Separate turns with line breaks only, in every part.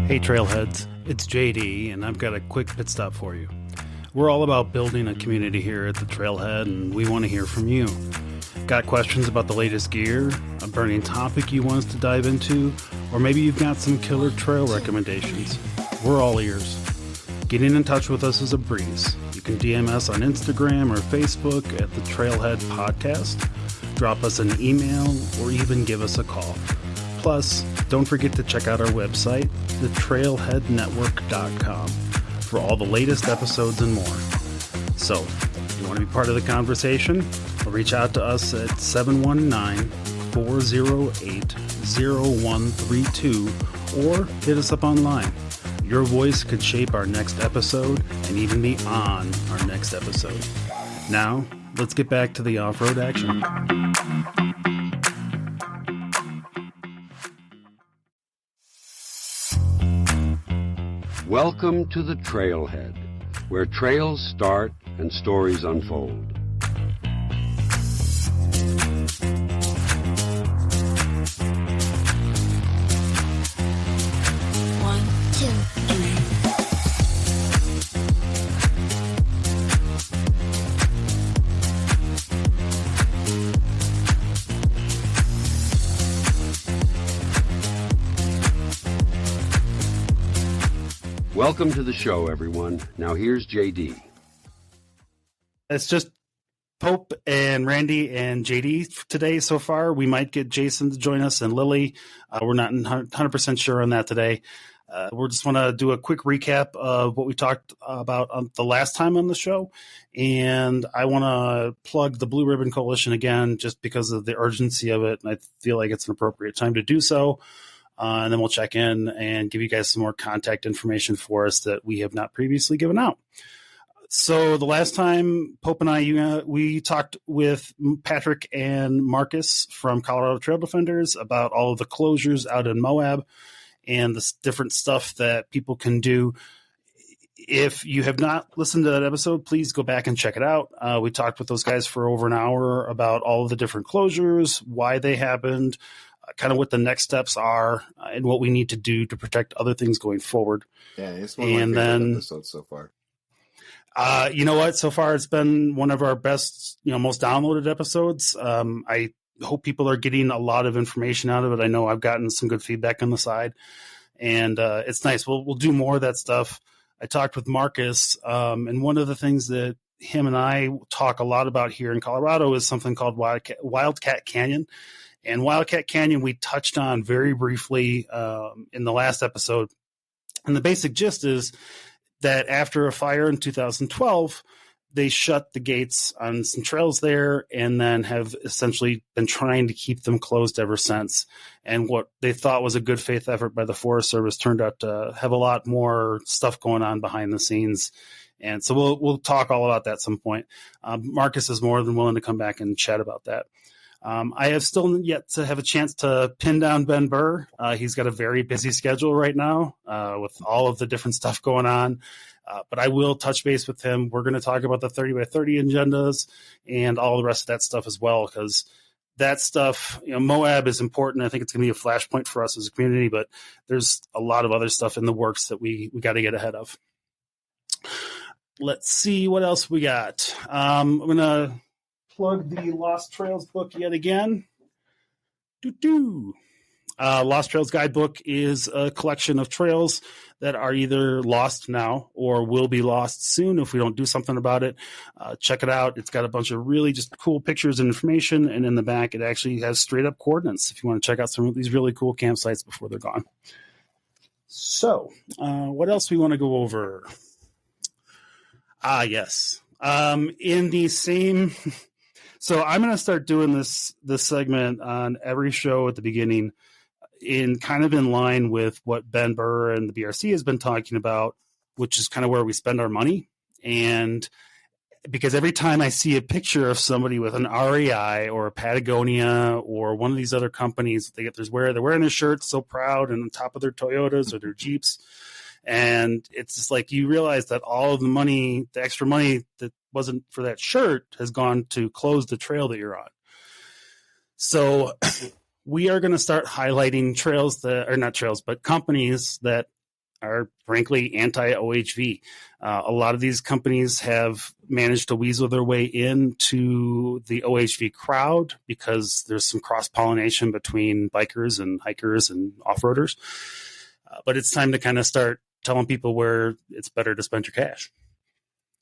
Hey Trailheads, it's JD and I've got a quick pit stop for you. We're all about building a community here at the Trailhead and we want to hear from you. Got questions about the latest gear, a burning topic you want us to dive into, or maybe you've got some killer trail recommendations? We're all ears. Getting in touch with us is a breeze. You can DM us on Instagram or Facebook at the Trailhead Podcast, drop us an email, or even give us a call. Plus, don't forget to check out our website, thetrailheadnetwork.com, for all the latest episodes and more. So, if you want to be part of the conversation, reach out to us at 719-408-0132 or hit us up online. Your voice could shape our next episode and even be on our next episode. Now, let's get back to the off-road action.
Welcome to the Trailhead, where trails start and stories unfold. Welcome to the show, everyone. Now here's JD.
It's just Pope and Randy and JD today so far. We might get Jason to join us and Lily. We're not 100% sure on that today. We just want to do a quick recap of what we talked about on the last time on the show. And I want to plug the Blue Ribbon Coalition again, just because of the urgency of it. And I feel like it's an appropriate time to do so. And then we'll check in and give you guys some more contact information for us that we have not previously given out. So the last time, Pope and I, we talked with Patrick and Marcus from Colorado Trail Defenders about all of the closures out in Moab and the different stuff that people can do. If you have not listened to that episode, please go back and check it out. We talked with those guys for over an hour about all of the different closures, why they happened, kind of what the next steps are, and what we need to do to protect other things going forward.
Yeah, it's one of my favorite episodes so far.
You know what? So far, it's been one of our best, most downloaded episodes. I hope people are getting a lot of information out of it. I know I've gotten some good feedback on the side, and it's nice. We'll do more of that stuff. I talked with Marcus, and one of the things that him and I talk a lot about here in Colorado is something called Wildcat Canyon. And Wildcat Canyon, we touched on very briefly in the last episode. And the basic gist is that after a fire in 2012, they shut the gates on some trails there and then have essentially been trying to keep them closed ever since. And what they thought was a good faith effort by the Forest Service turned out to have a lot more stuff going on behind the scenes. And so we'll talk all about that at some point. Marcus is more than willing to come back and chat about that. I have still yet to have a chance to pin down Ben Burr. He's got a very busy schedule right now with all of the different stuff going on. But I will touch base with him. We're going to talk about the 30x30 agendas and all the rest of that stuff as well, because that stuff, Moab is important. I think it's going to be a flashpoint for us as a community, but there's a lot of other stuff in the works that we got to get ahead of. Let's see what else we got. I'm going to plug the Lost Trails book yet again. Lost Trails Guidebook is a collection of trails that are either lost now or will be lost soon if we don't do something about it. Check it out. It's got a bunch of really just cool pictures and information, and in the back it actually has straight up coordinates if you want to check out some of these really cool campsites before they're gone. So what else we want to go over? Yes. In the same... So I'm going to start doing this segment on every show at the beginning in line with what Ben Burr and the BRC has been talking about, which is kind of where we spend our money. And because every time I see a picture of somebody with an REI or a Patagonia or one of these other companies, they're wearing their shirts so proud and on top of their Toyotas or their Jeeps. And it's just like you realize that all of the money, the extra money that wasn't for that shirt has gone to close the trail that you're on. So we are going to start highlighting trails that are not trails, but companies that are frankly anti-OHV. A lot of these companies have managed to weasel their way into the OHV crowd because there's some cross-pollination between bikers and hikers and off-roaders. But it's time to kind of start telling people where it's better to spend your cash.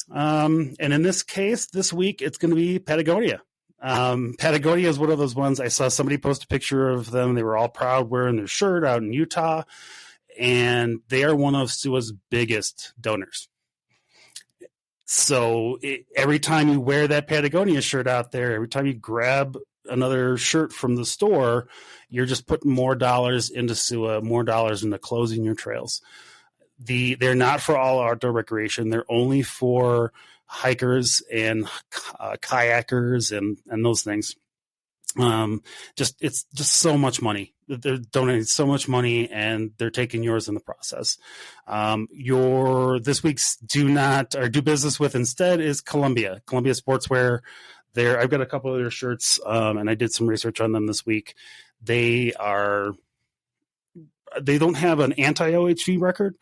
And in this case, this week, it's going to be Patagonia. Patagonia is one of those ones. I saw somebody post a picture of them. They were all proud wearing their shirt out in Utah. And they are one of SUA's biggest donors. So every time you wear that Patagonia shirt out there, every time you grab another shirt from the store, you're just putting more dollars into SUA, more dollars into closing your trails. They're not for all outdoor recreation. They're only for hikers and kayakers and those things. It's just so much money. They're donating so much money, and they're taking yours in the process. This week's do business with instead is Columbia Sportswear. I've got a couple of their shirts, and I did some research on them this week. They don't have an anti-OHV record.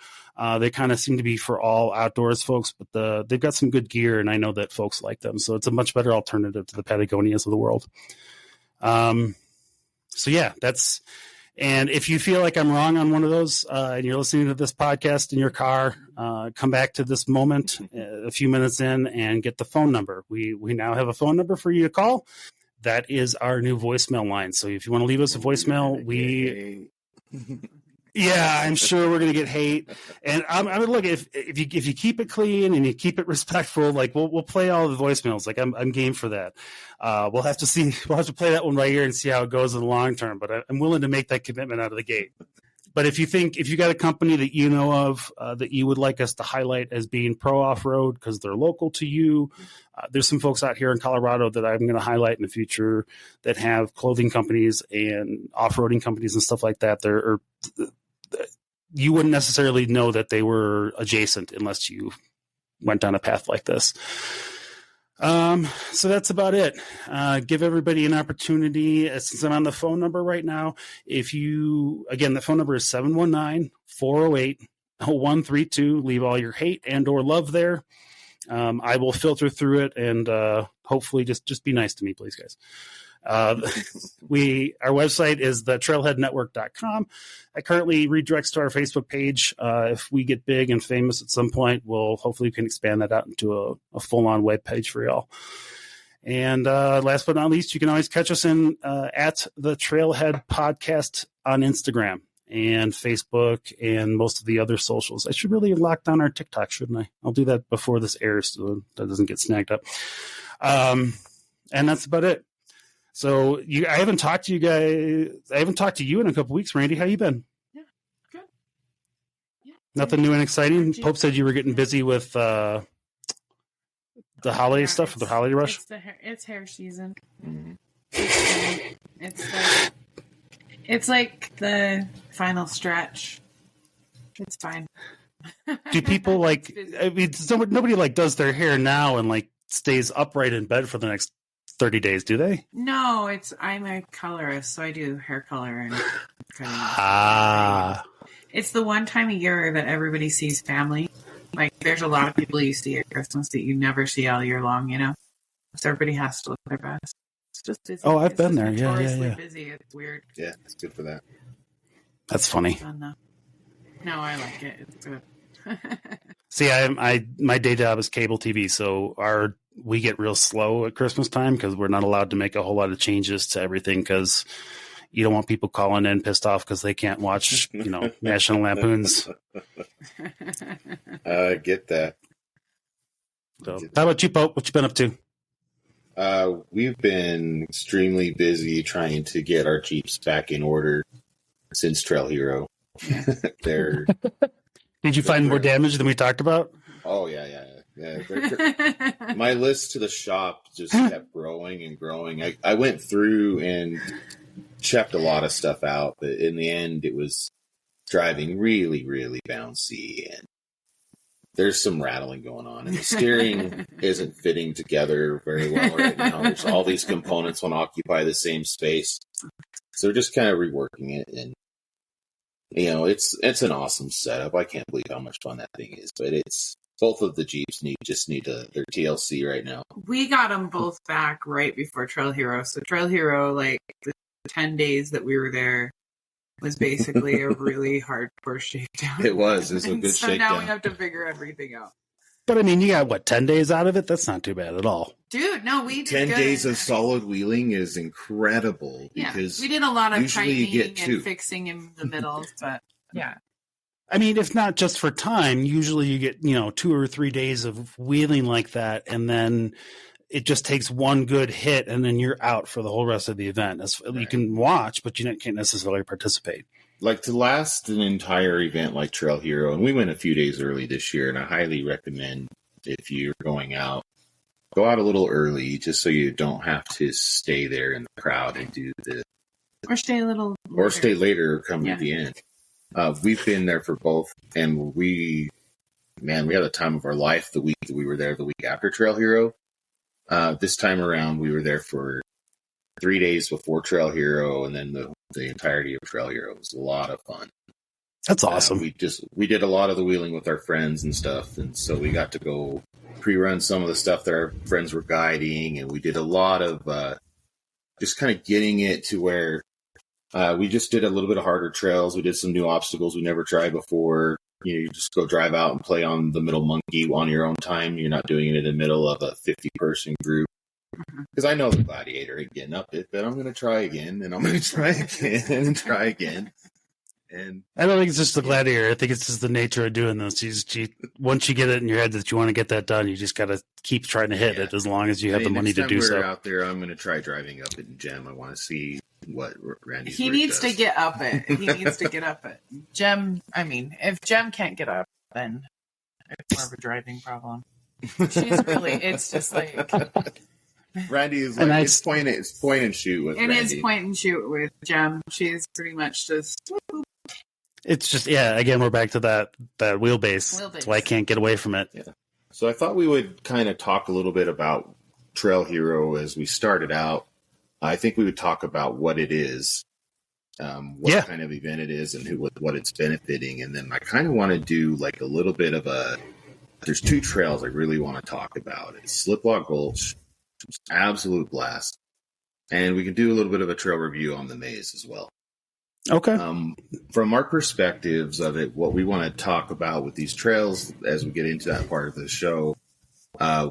They kind of seem to be for all outdoors folks, but they've got some good gear, and I know that folks like them. So it's a much better alternative to the Patagonias of the world. So yeah, and if you feel like I'm wrong on one of those, and you're listening to this podcast in your car, come back to this moment a few minutes in and get the phone number. We now have a phone number for you to call. That is our new voicemail line. So if you want to leave us a voicemail, yeah, I'm sure we're going to get hate. And I mean, look, if you keep it clean and you keep it respectful, like we'll play all the voicemails. Like I'm game for that. We'll have to play that one right here and see how it goes in the long term. But I'm willing to make that commitment out of the gate. But if you got a company that you know of that you would like us to highlight as being pro off-road because they're local to you, there's some folks out here in Colorado that I'm going to highlight in the future that have clothing companies and off-roading companies and stuff like that. You wouldn't necessarily know that they were adjacent unless you went down a path like this. So that's about it. Give everybody an opportunity. Since I'm on the phone number right now, the phone number is 719-408-0132. Leave all your hate and or love there. I will filter through it and hopefully just be nice to me, please, guys. Our website is thetrailheadnetwork.com. I currently redirects to our Facebook page. If we get big and famous at some point, hopefully we can expand that out into a full-on web page for y'all. And last but not least, you can always catch us in at the Trailhead Podcast on Instagram and Facebook and most of the other socials. I should really lock down our TikTok, shouldn't I? I'll do that before this airs so that doesn't get snagged up. And that's about it. So I haven't talked to you guys. I haven't talked to you in a couple weeks, Randy. How you been?
Yeah, good. Yeah.
Nothing new and exciting. Pope said you were getting busy with the holiday stuff, the holiday rush.
It's hair season. Mm-hmm. It's like the final stretch. It's fine.
Do people nobody does their hair now and stays upright in bed for the next 30 days, do they?
No, I'm a colorist, so I do hair color and It's the one time a year that everybody sees family. There's a lot of people you see at Christmas that you never see all year long, So everybody has to look their best. It's just busy.
Oh, I've been there. Yeah.
Busy. It's weird.
Yeah, it's good for that.
That's funny.
No, I like it. It's good.
See, my day job is cable TV, so we get real slow at Christmas time because we're not allowed to make a whole lot of changes to everything because you don't want people calling in pissed off because they can't watch, National Lampoons.
I get that.
So, how about you, Pope? What you been up to?
We've been extremely busy trying to get our Jeeps back in order since Trail Hero. Did
you find more damage than we talked about?
Oh, yeah. My list to the shop just kept growing and growing. I went through and checked a lot of stuff out, but in the end, it was driving really, really bouncy, and there's some rattling going on, and the steering isn't fitting together very well right now. There's all these components want to occupy the same space, so we're just kind of reworking it, and it's an awesome setup. I can't believe how much fun that thing is. But it's both of the Jeeps need their TLC right now.
We got them both back right before Trail Hero. So Trail Hero, like the 10 days that we were there, was basically a really hardcore shakedown.
It was a good
so
shakedown.
Now we have to figure everything out.
But I mean, you got 10 days out of it? That's not too bad at all.
Dude, no, we did
10 days of solid wheeling is incredible.
Yeah,
because
we did a lot of tightening
and
fixing in the middle, but yeah.
I mean, if not just for time, usually you get, 2 or 3 days of wheeling like that, and then it just takes one good hit, and then you're out for the whole rest of the event. Right. You can watch, but you can't necessarily participate.
Like to last an entire event like Trail Hero, and we went a few days early this year, and I highly recommend if you're going out, go out a little early just so you don't have to stay there in the crowd and do
or stay a little later.
Or stay later, come at the end. We've been there for both, and we had the time of our life the week that we were there the week after Trail Hero. This time around, we were there for 3 days before Trail Hero, and then the entirety of Trail Hero. It was a lot of fun.
That's awesome.
We did a lot of the wheeling with our friends and stuff, and so we got to go pre-run some of the stuff that our friends were guiding, and we did a lot of just kind of getting it to where we just did a little bit of harder trails. We did some new obstacles we never tried before. You just go drive out and play on the middle monkey on your own time. You're not doing it in the middle of a 50-person group. Because I know the Gladiator ain't getting up it, but I'm going to try again, and I'm going to try again, and try again. And
I don't think it's just the Gladiator. I think it's just the nature of doing this. Once you get it in your head that you want to get that done, you just got to keep trying to hit it as long as you have the money to do so.
Out there, I'm going to try driving up it in Gem. I want to see what Randy's
He needs to get up it. He needs to get up it. Gem, I mean, if Gem can't get up, then it's more of a driving problem. It's just like...
Randy is like, it's point and shoot with Randy.
It is point and shoot with Gem. She's pretty much just...
It's just, again, we're back to that wheelbase. So I can't get away from it.
Yeah. So I thought we would kind of talk a little bit about Trail Hero as we started out. I think we would talk about what it is, what kind of event it is, and what it's benefiting. And then I kind of want to do like a little bit of there's 2 trails I really want to talk about. It's Sliplock Gulch. It's an absolute blast. And we can do a little bit of a trail review on the maze as well.
Okay.
From our perspectives of it, what we want to talk about with these trails as we get into that part of the show,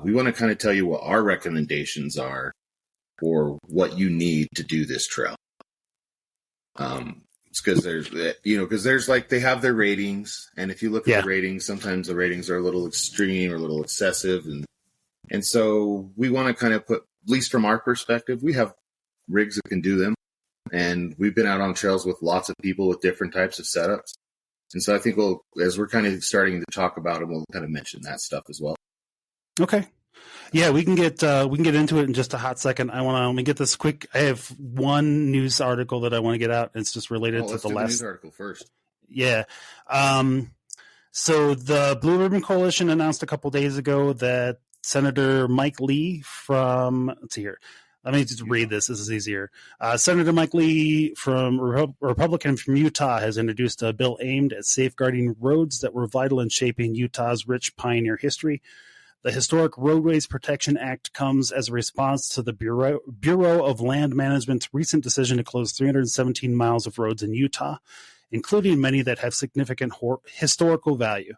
we want to kind of tell you what our recommendations are for what you need to do this trail. It's because there's like, they have their ratings, and if you look at the ratings, sometimes the ratings are a little extreme or a little excessive, and so we want to kind of put, at least from our perspective, we have rigs that can do them. And we've been out on trails with lots of people with different types of setups. And so I think as we're kind of starting to talk about it, we'll kind of mention that stuff as well.
Okay. Yeah, we can get into it in just a hot second. Let me get this quick. I have one news article that I want to get out. It's just related to the last
news article first.
Yeah. So the Blue Ribbon Coalition announced a couple days ago that Senator Mike Lee from, let's see here. Let me just read this. This is easier. Senator Mike Lee, from Republican from Utah, has introduced a bill aimed at safeguarding roads that were vital in shaping Utah's rich pioneer history. The Historic Roadways Protection Act comes as a response to the Bureau of Land Management's recent decision to close 317 miles of roads in Utah, including many that have significant historical value.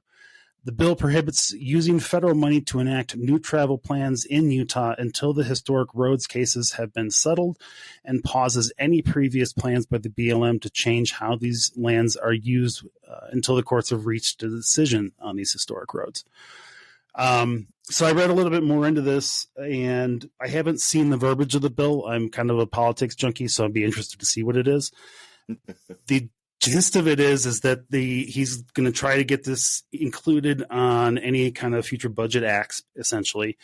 The bill prohibits using federal money to enact new travel plans in Utah until the historic roads cases have been settled, and pauses any previous plans by the BLM to change how these lands are used until the courts have reached a decision on these historic roads. So I read a little bit more into this, and I haven't seen the verbiage of the bill. I'm kind of a politics junkie, so I'd be interested to see what it is. The gist of it is that he's going to try to get this included on any kind of future budget acts, essentially,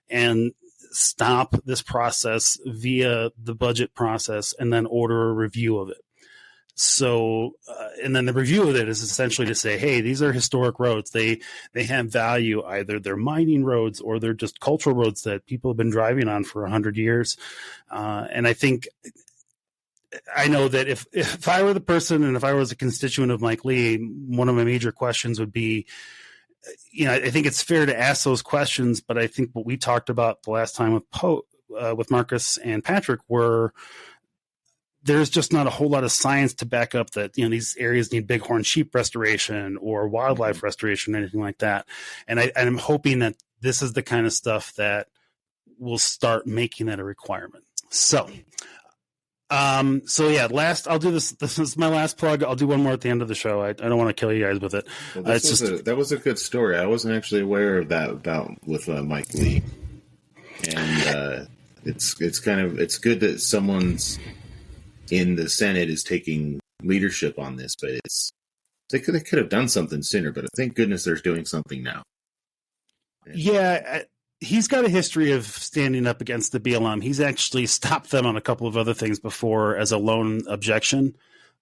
and stop this process via the budget process and then order a review of it. So, and then the review of it is essentially to say, hey, these are historic roads. They have value. Either they're mining roads or they're just cultural roads that people have been driving on for 100 years. And I think I know that if I were the person and if I was a constituent of Mike Lee, one of my major questions would be, I think it's fair to ask those questions, but I think what we talked about the last time with Marcus and Patrick were there's just not a whole lot of science to back up that, these areas need bighorn sheep restoration or wildlife restoration, anything like that. And I'm hoping that this is the kind of stuff that will start making that a requirement. So yeah, I'll do this. This is my last plug. I'll do one more at the end of the show. I don't want to kill you guys with it.
Well, that was a good story. I wasn't actually aware of that about with Mike Lee, and it's good that someone's in the Senate is taking leadership on this. But they could have done something sooner. But thank goodness they're doing something now.
Yeah. He's got a history of standing up against the BLM. He's actually stopped them on a couple of other things before as a lone objection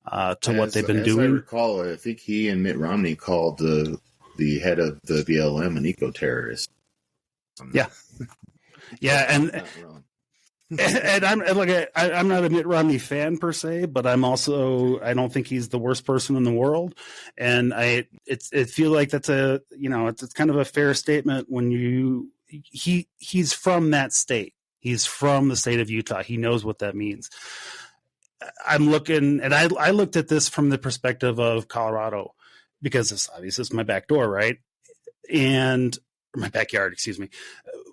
to what they've been doing.
I recall, I think he and Mitt Romney called the head of the BLM an eco-terrorist.
Yeah. Yeah, and I'm not a Mitt Romney fan per se, but I don't think he's the worst person in the world. And I feel like that's it's kind of a fair statement when he's from that state. He's from the state of Utah. He knows what that means. I'm looking, and I looked at this from the perspective of Colorado because this obviously is my back door, right? And my backyard, excuse me.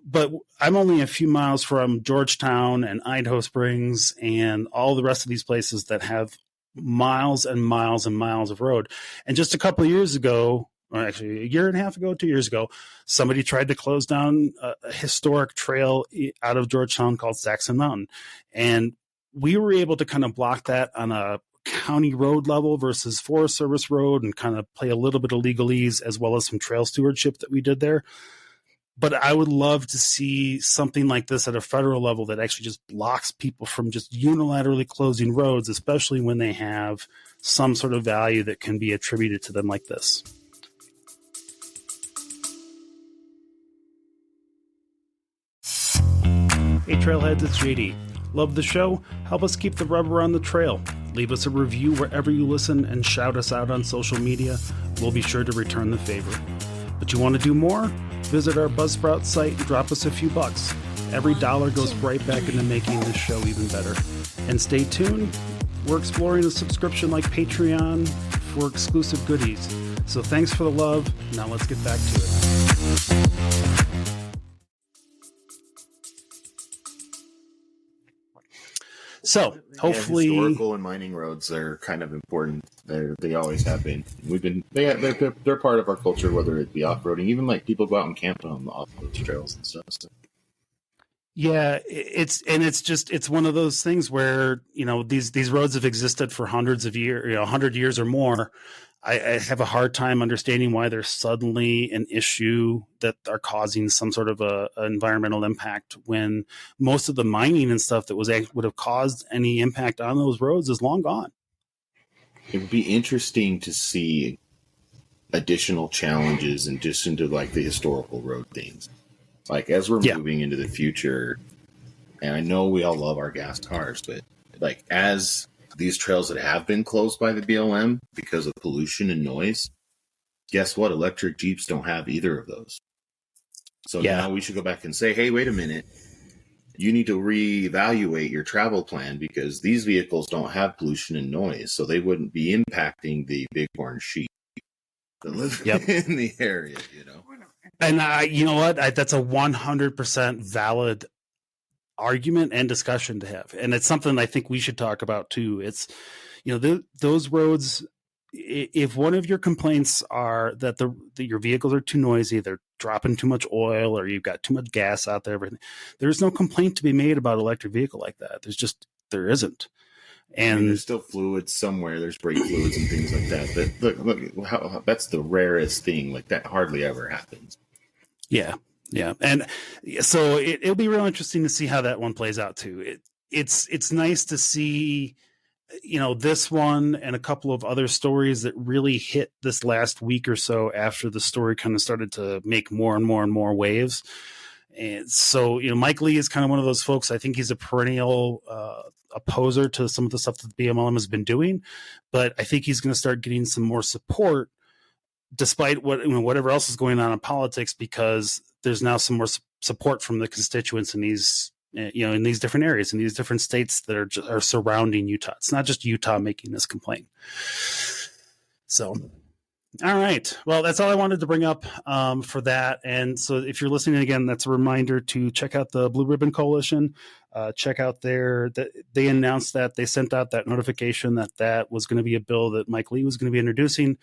But I'm only a few miles from Georgetown and Idaho Springs and all the rest of these places that have miles and miles and miles of road. And just a couple of years ago, or actually a year and a half ago, 2 years ago, somebody tried to close down a historic trail out of Georgetown called Saxon Mountain. And we were able to kind of block that on a county road level versus Forest Service road and kind of play a little bit of legalese as well as some trail stewardship that we did there. But I would love to see something like this at a federal level that actually just blocks people from just unilaterally closing roads, especially when they have some sort of value that can be attributed to them like this. Hey Trailheads, it's JD. Love the show? Help us keep the rubber on the trail. Leave us a review wherever you listen and shout us out on social media. We'll be sure to return the favor. But you want to do more? Visit our Buzzsprout site and drop us a few bucks. Every dollar goes right back into making this show even better. And stay tuned. We're exploring a subscription like Patreon for exclusive goodies. So thanks for the love. Now let's get back to it. So hopefully,
historical and mining roads are kind of important. They always have been. They're part of our culture, whether it be off roading, even like people go out and camp on the off road trails and stuff. So.
Yeah, it's one of those things where these roads have existed for hundreds of years, 100 years or more. I have a hard time understanding why there's suddenly an issue that are causing some sort of a environmental impact when most of the mining and stuff that would have caused any impact on those roads is long gone.
It would be interesting to see additional challenges in addition to like the historical road things. Like as we're moving into the future, and I know we all love our gas cars, but like as these trails that have been closed by the BLM because of pollution and noise, guess what? Electric Jeeps don't have either of those. So now we should go back and say, hey, wait a minute. You need to reevaluate your travel plan because these vehicles don't have pollution and noise, so they wouldn't be impacting the bighorn sheep that live in the area,
And you know what? That's a 100% valid argument and discussion to have, and it's something I think we should talk about too. It's those roads, if one of your complaints are that your vehicles are too noisy, they're dropping too much oil, or you've got too much gas out there, everything, there's no complaint to be made about an electric vehicle like that. There isn't. And
there's still fluids somewhere. There's brake fluids and things like that. But look how that's the rarest thing. Like that hardly ever happens.
Yeah. And so it'll be real interesting to see how that one plays out too. It's nice to see, this one and a couple of other stories that really hit this last week or so after the story kind of started to make more and more and more waves. And so, Mike Lee is kind of one of those folks. I think he's a perennial opposer to some of the stuff that the BLM has been doing, but I think he's going to start getting some more support despite whatever else is going on in politics, because there's now some more support from the constituents in these, in these different areas, in these different states that are surrounding Utah. It's not just Utah making this complaint. So, all right. Well, that's all I wanted to bring up for that. And so if you're listening again, that's a reminder to check out the Blue Ribbon Coalition. Check out they announced that they sent out that notification that was going to be a bill that Mike Lee was going to be introducing.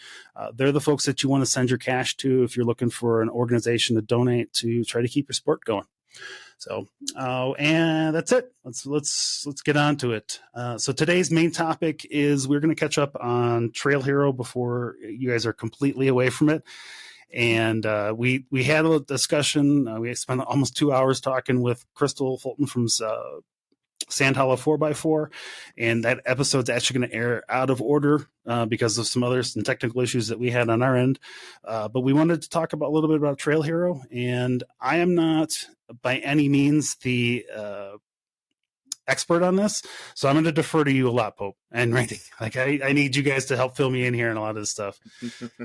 They're the folks that you want to send your cash to if you're looking for an organization to donate to try to keep your sport going. So, and that's it. Let's get on to it. So today's main topic is we're going to catch up on Trail Hero before you guys are completely away from it. And we had a discussion. We spent almost 2 hours talking with Crystal Fulton from Sand Hollow 4x4, and that episode's actually going to air out of order because of some technical issues that we had on our end. But we wanted to talk a little bit about Trail Hero, and I am not by any means the expert on this, so I'm going to defer to you a lot, Pope and Randy. Like I need you guys to help fill me in here and a lot of this stuff.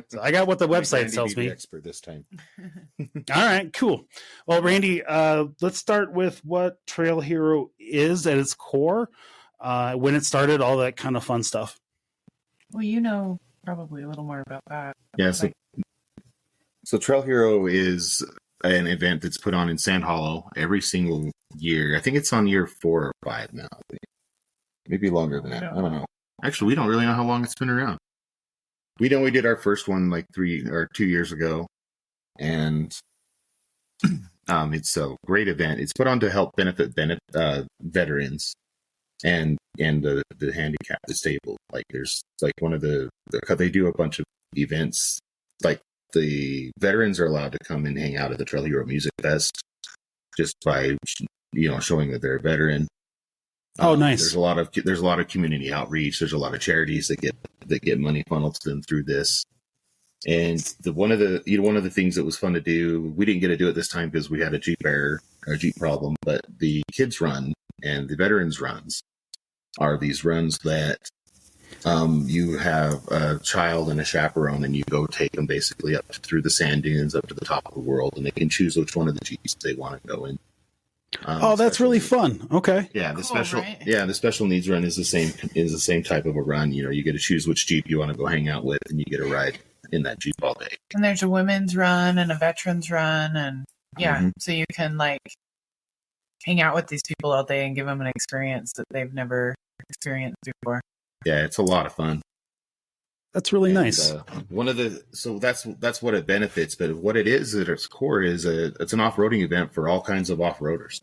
So I got what the website tells me.
Expert this time.
All right, cool. Well, Randy, let's start with what Trail Hero is at its core, when it started, all that kind of fun stuff.
Well, you know probably a little more about that.
Yeah. So Trail Hero is an event that's put on in Sand Hollow every single year. I think it's on year 4 or 5 now. Maybe longer than that. I don't know. Actually, we don't really know how long it's been around. We know we did our first one like 3 or 2 years ago, and it's a great event. It's put on to help benefit veterans and the handicapped, disabled. Like there's like one of they do a bunch of events. Like the veterans are allowed to come and hang out at the Trail Hero Music Fest just by showing that they're a veteran.
Oh, nice.
There's a lot of community outreach. There's a lot of charities that get money funneled to them through this. And one of the things that was fun to do, we didn't get to do it this time because we had a Jeep problem, but the kids run and the veterans runs are these runs that you have a child and a chaperone, and you go take them basically up through the sand dunes, up to the top of the world, and they can choose which one of the Jeeps they want to go in.
That's really fun. Okay.
Yeah, the special
right?
Yeah, the special needs run is the same type of a run. You get to choose which Jeep you want to go hang out with, and you get a ride in that Jeep all day.
And there's a women's run and a veterans run, and so you can like hang out with these people all day and give them an experience that they've never experienced before.
Yeah, it's a lot of fun.
That's really nice.
That's what it benefits, but what it is at its core is it's an off-roading event for all kinds of off-roaders.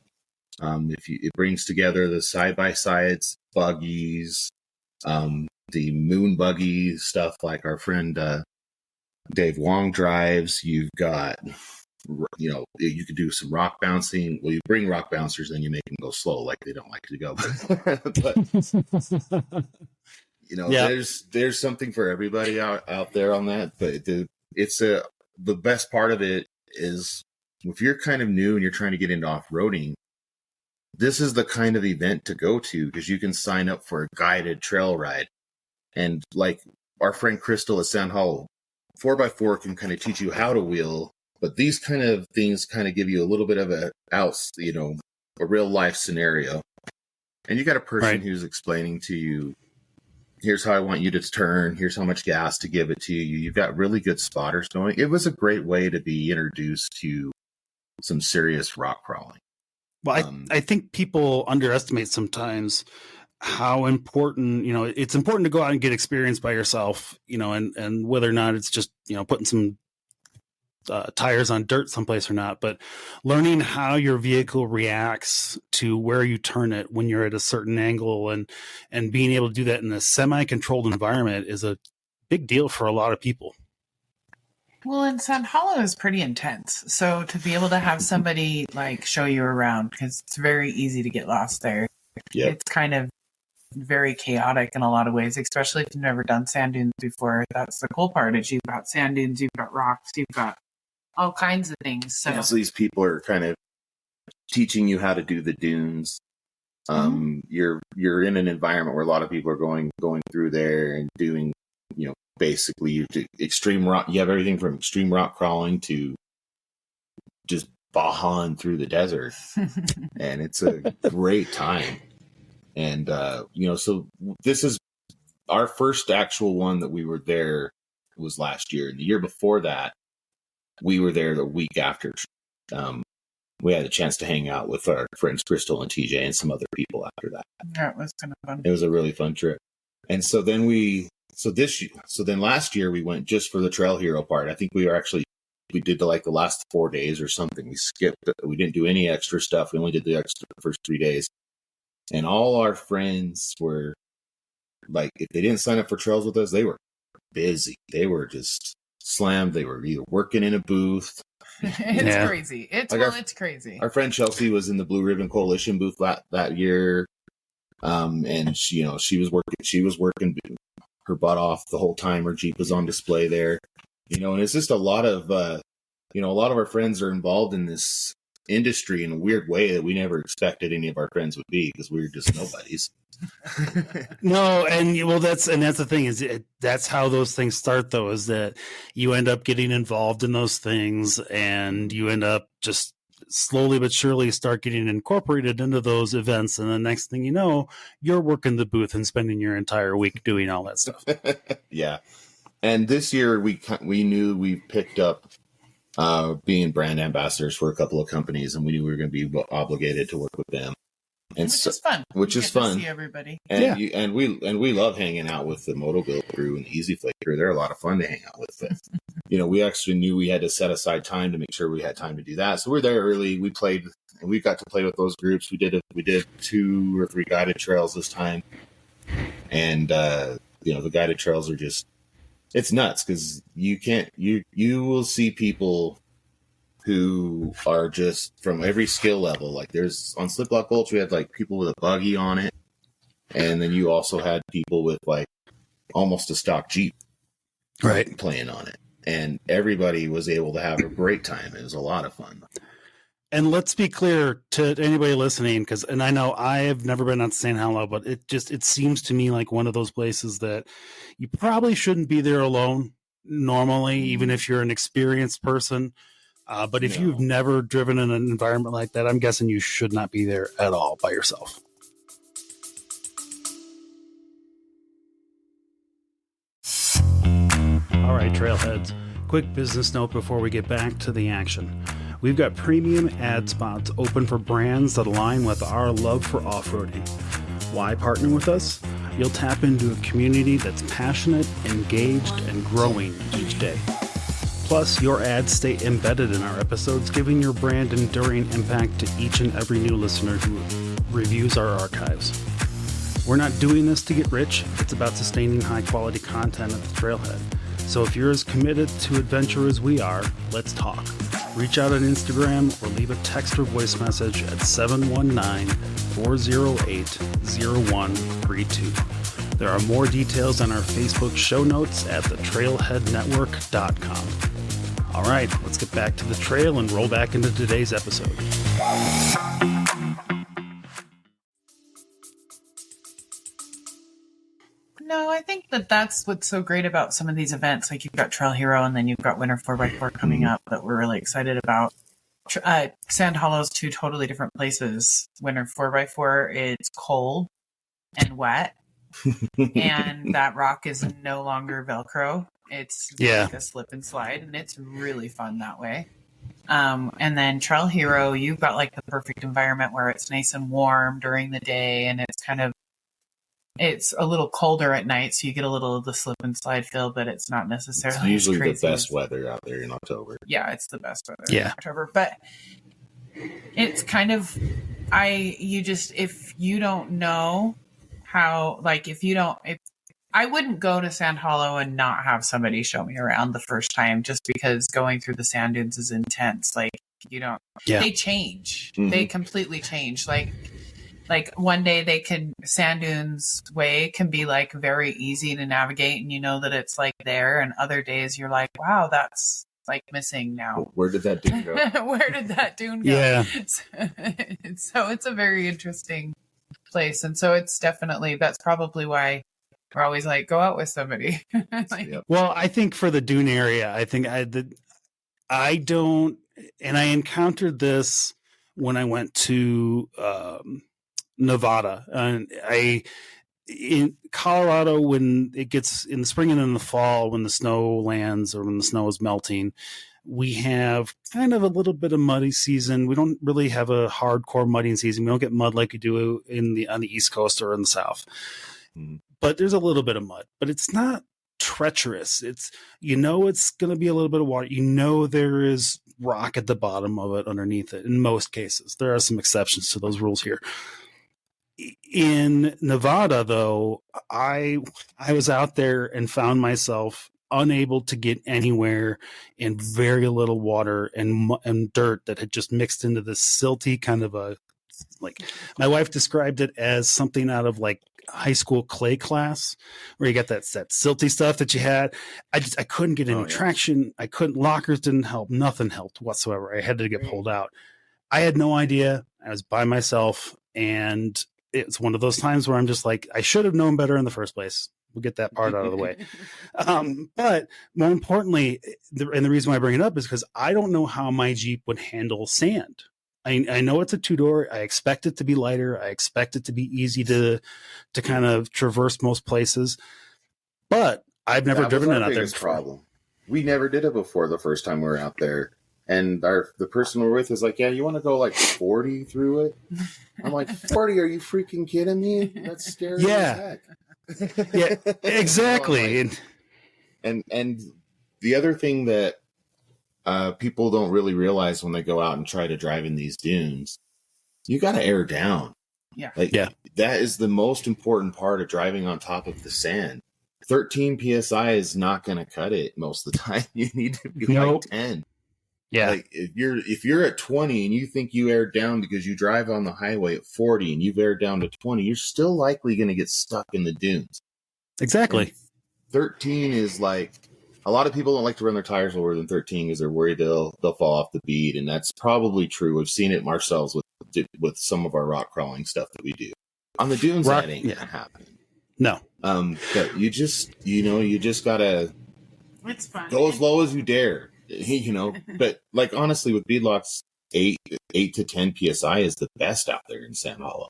It brings together the side-by-sides, buggies, the moon buggy stuff like our friend Dave Wong drives. You've got, you could do some rock bouncing. Well, you bring rock bouncers, then you make them go slow, like they don't like to go. But there's something for everybody out there on that. But the best part of it is if you're kind of new and you're trying to get into off-roading, this is the kind of event to go to because you can sign up for a guided trail ride. And like our friend Crystal at Sand Hollow, 4x4 can kind of teach you how to wheel, but these kind of things kind of give you a little bit of a real life scenario. And you got a person who's explaining to you, here's how I want you to turn, here's how much gas to give it to you. You've got really good spotters going. It was a great way to be introduced to some serious rock crawling.
Well, I think people underestimate sometimes how important, it's important to go out and get experience by yourself, and whether or not it's just, putting some tires on dirt someplace or not, but learning how your vehicle reacts to where you turn it when you're at a certain angle and being able to do that in a semi-controlled environment is a big deal for a lot of people.
Well, and Sand Hollow is pretty intense. So to be able to have somebody like show you around, because it's very easy to get lost there.
Yep.
It's kind of very chaotic in a lot of ways, especially if you've never done sand dunes before. That's the cool part is you've got sand dunes, you've got rocks, you've got all kinds of things. So
these people are kind of teaching you how to do the dunes. You're in an environment where a lot of people are going through there and doing, basically you do extreme rock. You have everything from extreme rock crawling to just bahaing through the desert, and it's a great time. And so this is our first actual one that we were there was last year. The year before that, we were there the week after. We had a chance to hang out with our friends Crystal and TJ and some other people after that.
Yeah, it was kind of fun.
It was a really fun trip. And so then last year we went just for the Trail Hero part. I think we did the last 4 days or something. We skipped. We didn't do any extra stuff. We only did the first 3 days. And all our friends were like, if they didn't sign up for trails with us, they were busy. They were just slammed. They were either working in a booth.
It's crazy. It's crazy.
Our friend Chelsea was in the Blue Ribbon Coalition booth that year. And she was working her butt off the whole time. Her Jeep was on display there, and it's just a lot of our friends are involved in this industry in a weird way that we never expected any of our friends would be, because we were just nobodies.
No, and that's the thing is that's how those things start, though, is that you end up getting involved in those things and you end up just slowly but surely start getting incorporated into those events, and the next thing you know, you're working the booth and spending your entire week doing all that stuff.
Yeah. And this year we knew we picked up being brand ambassadors for a couple of companies, and we knew we were going to be obligated to work with them. And
is fun.
Which is fun.
To see everybody.
And and we love hanging out with the Motoville crew and the Easy Flake crew. They're a lot of fun to hang out with. But, we actually knew we had to set aside time to make sure we had time to do that. So we're there early. We played, and we got to play with those groups. We did 2 or 3 guided trails this time, and the guided trails are just, it's nuts, because you will see people who are just from every skill level. Like there's on Slip Block Gulch, we had like people with a buggy on it. And then you also had people with like almost a stock Jeep playing on it. And everybody was able to have a great time. It was a lot of fun.
And let's be clear to anybody listening, and I know I have never been on St. Hello, but it seems to me like one of those places that you probably shouldn't be there alone normally, even if you're an experienced person. But if you've never driven in an environment like that, I'm guessing you should not be there at all by yourself. All right, trailheads. Quick business note before we get back to the action. We've got premium ad spots open for brands that align with our love for off-roading. Why partner with us? You'll tap into a community that's passionate, engaged, and growing each day. Plus, your ads stay embedded in our episodes, giving your brand enduring impact to each and every new listener who reviews our archives. We're not doing this to get rich. It's about sustaining high-quality content at the trailhead. So if you're as committed to adventure as we are, let's talk. Reach out on Instagram or leave a text or voice message at 719-408-0132. There are more details on our Facebook show notes at thetrailheadnetwork.com. All right, let's get back to the trail and roll back into today's episode.
No, I think that's what's so great about some of these events. Like you've got Trail Hero and then you've got Winter 4x4 coming up that we're really excited about. Sand Hollow's 2 totally different places. Winter 4x4, it's cold and wet. And that rock is no longer Velcro. It's like a slip and slide, and it's really fun that way. And then Trail Hero, you've got like the perfect environment where it's nice and warm during the day, and it's a little colder at night, so you get a little of the slip and slide feel, but it's not necessarily.
It's usually the best weather out there in October.
Yeah, it's the best weather in October, but it's kind of if you don't know how, like if I wouldn't go to Sand Hollow and not have somebody show me around the first time, just because going through the sand dunes is intense. Like they change. Mm-hmm. They completely change. Like one day sand dunes way can be like very easy to navigate and you know that it's like there, and other days you're like, wow, that's like missing now.
Where did that dune go?
Where did that dune go?
Yeah.
So it's a very interesting place. And so it's definitely, that's probably why we're always like, go out with somebody. Like,
Yep.
Well, I think for the Dune area, I don't, and I encountered this when I went to Nevada, and in Colorado, when it gets in the spring and in the fall, when the snow lands or when the snow is melting, we have kind of a little bit of muddy season. We don't really have a hardcore mudding season. We don't get mud like you do on the East Coast or in the South. But there's a little bit of mud, but it's not treacherous. It's going to be a little bit of water. There is rock at the bottom of it underneath it in most cases. There are some exceptions to those rules here. In Nevada, though, I was out there and found myself unable to get anywhere in very little water and dirt that had just mixed into this silty kind of my wife described it as something out of like high school clay class, where you got that silty stuff that you had. I couldn't get any traction. I couldn't. Lockers didn't help. Nothing helped whatsoever. I had to get pulled out. I had no idea. I was by myself, and it's one of those times where I'm just like, I should have known better in the first place. We'll get that part out of the way. But more importantly, the reason why I bring it up is because I don't know how my Jeep would handle sand. I know it's a two-door. I expect it to be lighter. I expect it to be easy to kind of traverse most places. But I've never driven it out there before.
Problem. We never did it before the first time we were out there. And the person we're with is like, yeah, you want to go like 40 through it? I'm like, 40? Are you freaking kidding me? That's scary as heck.
Yeah, exactly.
And the other thing that people don't really realize when they go out and try to drive in these dunes, you got to air down.
Yeah.
That is the most important part of driving on top of the sand. 13 PSI is not going to cut it most of the time. You need to be like 10.
Yeah.
Like if you're at 20 and you think you aired down because you drive on the highway at 40 and you've aired down to 20, you're still likely going to get stuck in the dunes.
Exactly.
And 13 is like, a lot of people don't like to run their tires lower than 13 because they're worried they'll fall off the bead, and that's probably true. We've seen it ourselves with some of our rock crawling stuff that we do on the dunes. That ain't gonna happen.
No.
But you just gotta
it's fun.
Go as low as you dare. But like honestly, with beadlocks, 8 to 10 PSI is the best out there in Sand Hollow.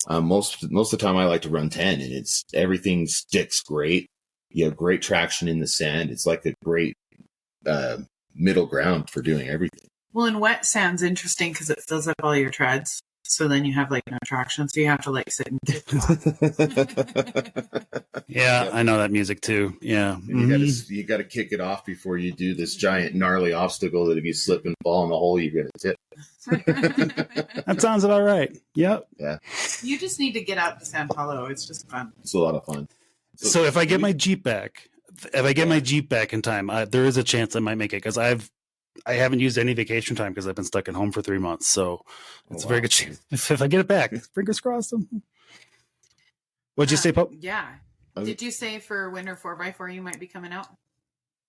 Most of the time I like to run 10, and everything sticks great. You have great traction in the sand. It's like a great middle ground for doing everything.
Well, and wet sand's interesting because it fills up all your treads. So then you have like no traction. So you have to like sit and kick
Yeah, I know that music too. Yeah.
You got to kick it off before you do this giant gnarly obstacle that if you slip and fall in the hole, you're going to tip.
That sounds about right. Yep.
Yeah.
You just need to get out to Sand Hollow. It's just fun.
It's a lot of fun.
So if I get my Jeep back, in time, there is a chance I might make it because I haven't used any vacation time because I've been stuck at home for 3 months. So it's a very good chance if I get it back. Fingers crossed. What'd you say, Pope?
Yeah. Did you say for winter 4x4 you might be coming out?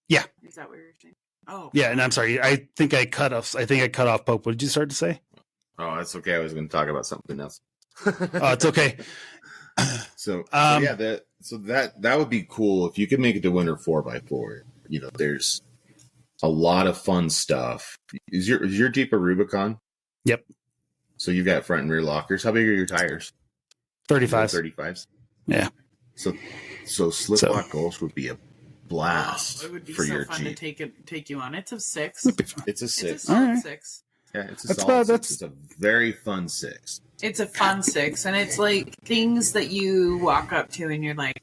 Yeah.
Is that what you're saying? Oh.
Yeah, and I'm sorry. I think I cut off Pope. What did you start to say?
Oh, that's okay. I was going to talk about something else.
Oh, it's okay.
That would be cool if you could make it to winter 4x4. There's a lot of fun stuff. Is your Jeep a Rubicon?
Yep.
So you've got front and rear lockers. How big are your tires?
35s. Yeah.
So slip lock Gulch would be a blast.
It would be
for
so
your
fun
Jeep.
to take you on. It's a 6.
It's a 6.
It's a solid 6.
Yeah, it's a solid 6. It's a very fun 6.
It's a fun 6, and it's like things that you walk up to and you're like,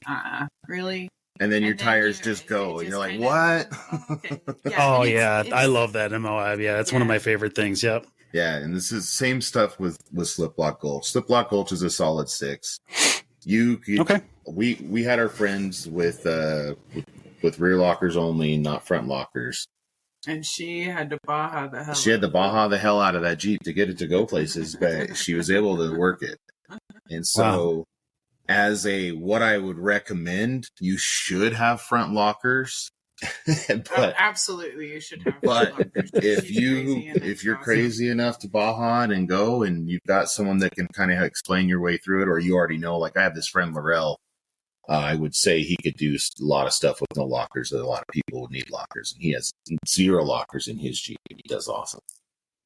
really?
And then your tires just go, and you're like, what?
Okay. Yeah,
I love that MOI. Yeah, that's one of my favorite things. Yep.
Yeah, and this is same stuff with Slip Lock Gulch. Slip Lock Gulch is a solid 6. Okay. We had our friends with rear lockers only, not front lockers.
And she had to Baja the hell.
She had to Baja the hell out of that Jeep to get it to go places, but she was able to work it. And so, as what I would recommend, you should have front lockers But
absolutely, you should have.
but if you're
awesome.
crazy enough to baja and go, and you've got someone that can kind of explain your way through it, or you already know, like I have this friend Laurel. I would say he could do a lot of stuff with no lockers that a lot of people would need lockers, and he has 0 lockers in his Jeep, and he does awesome.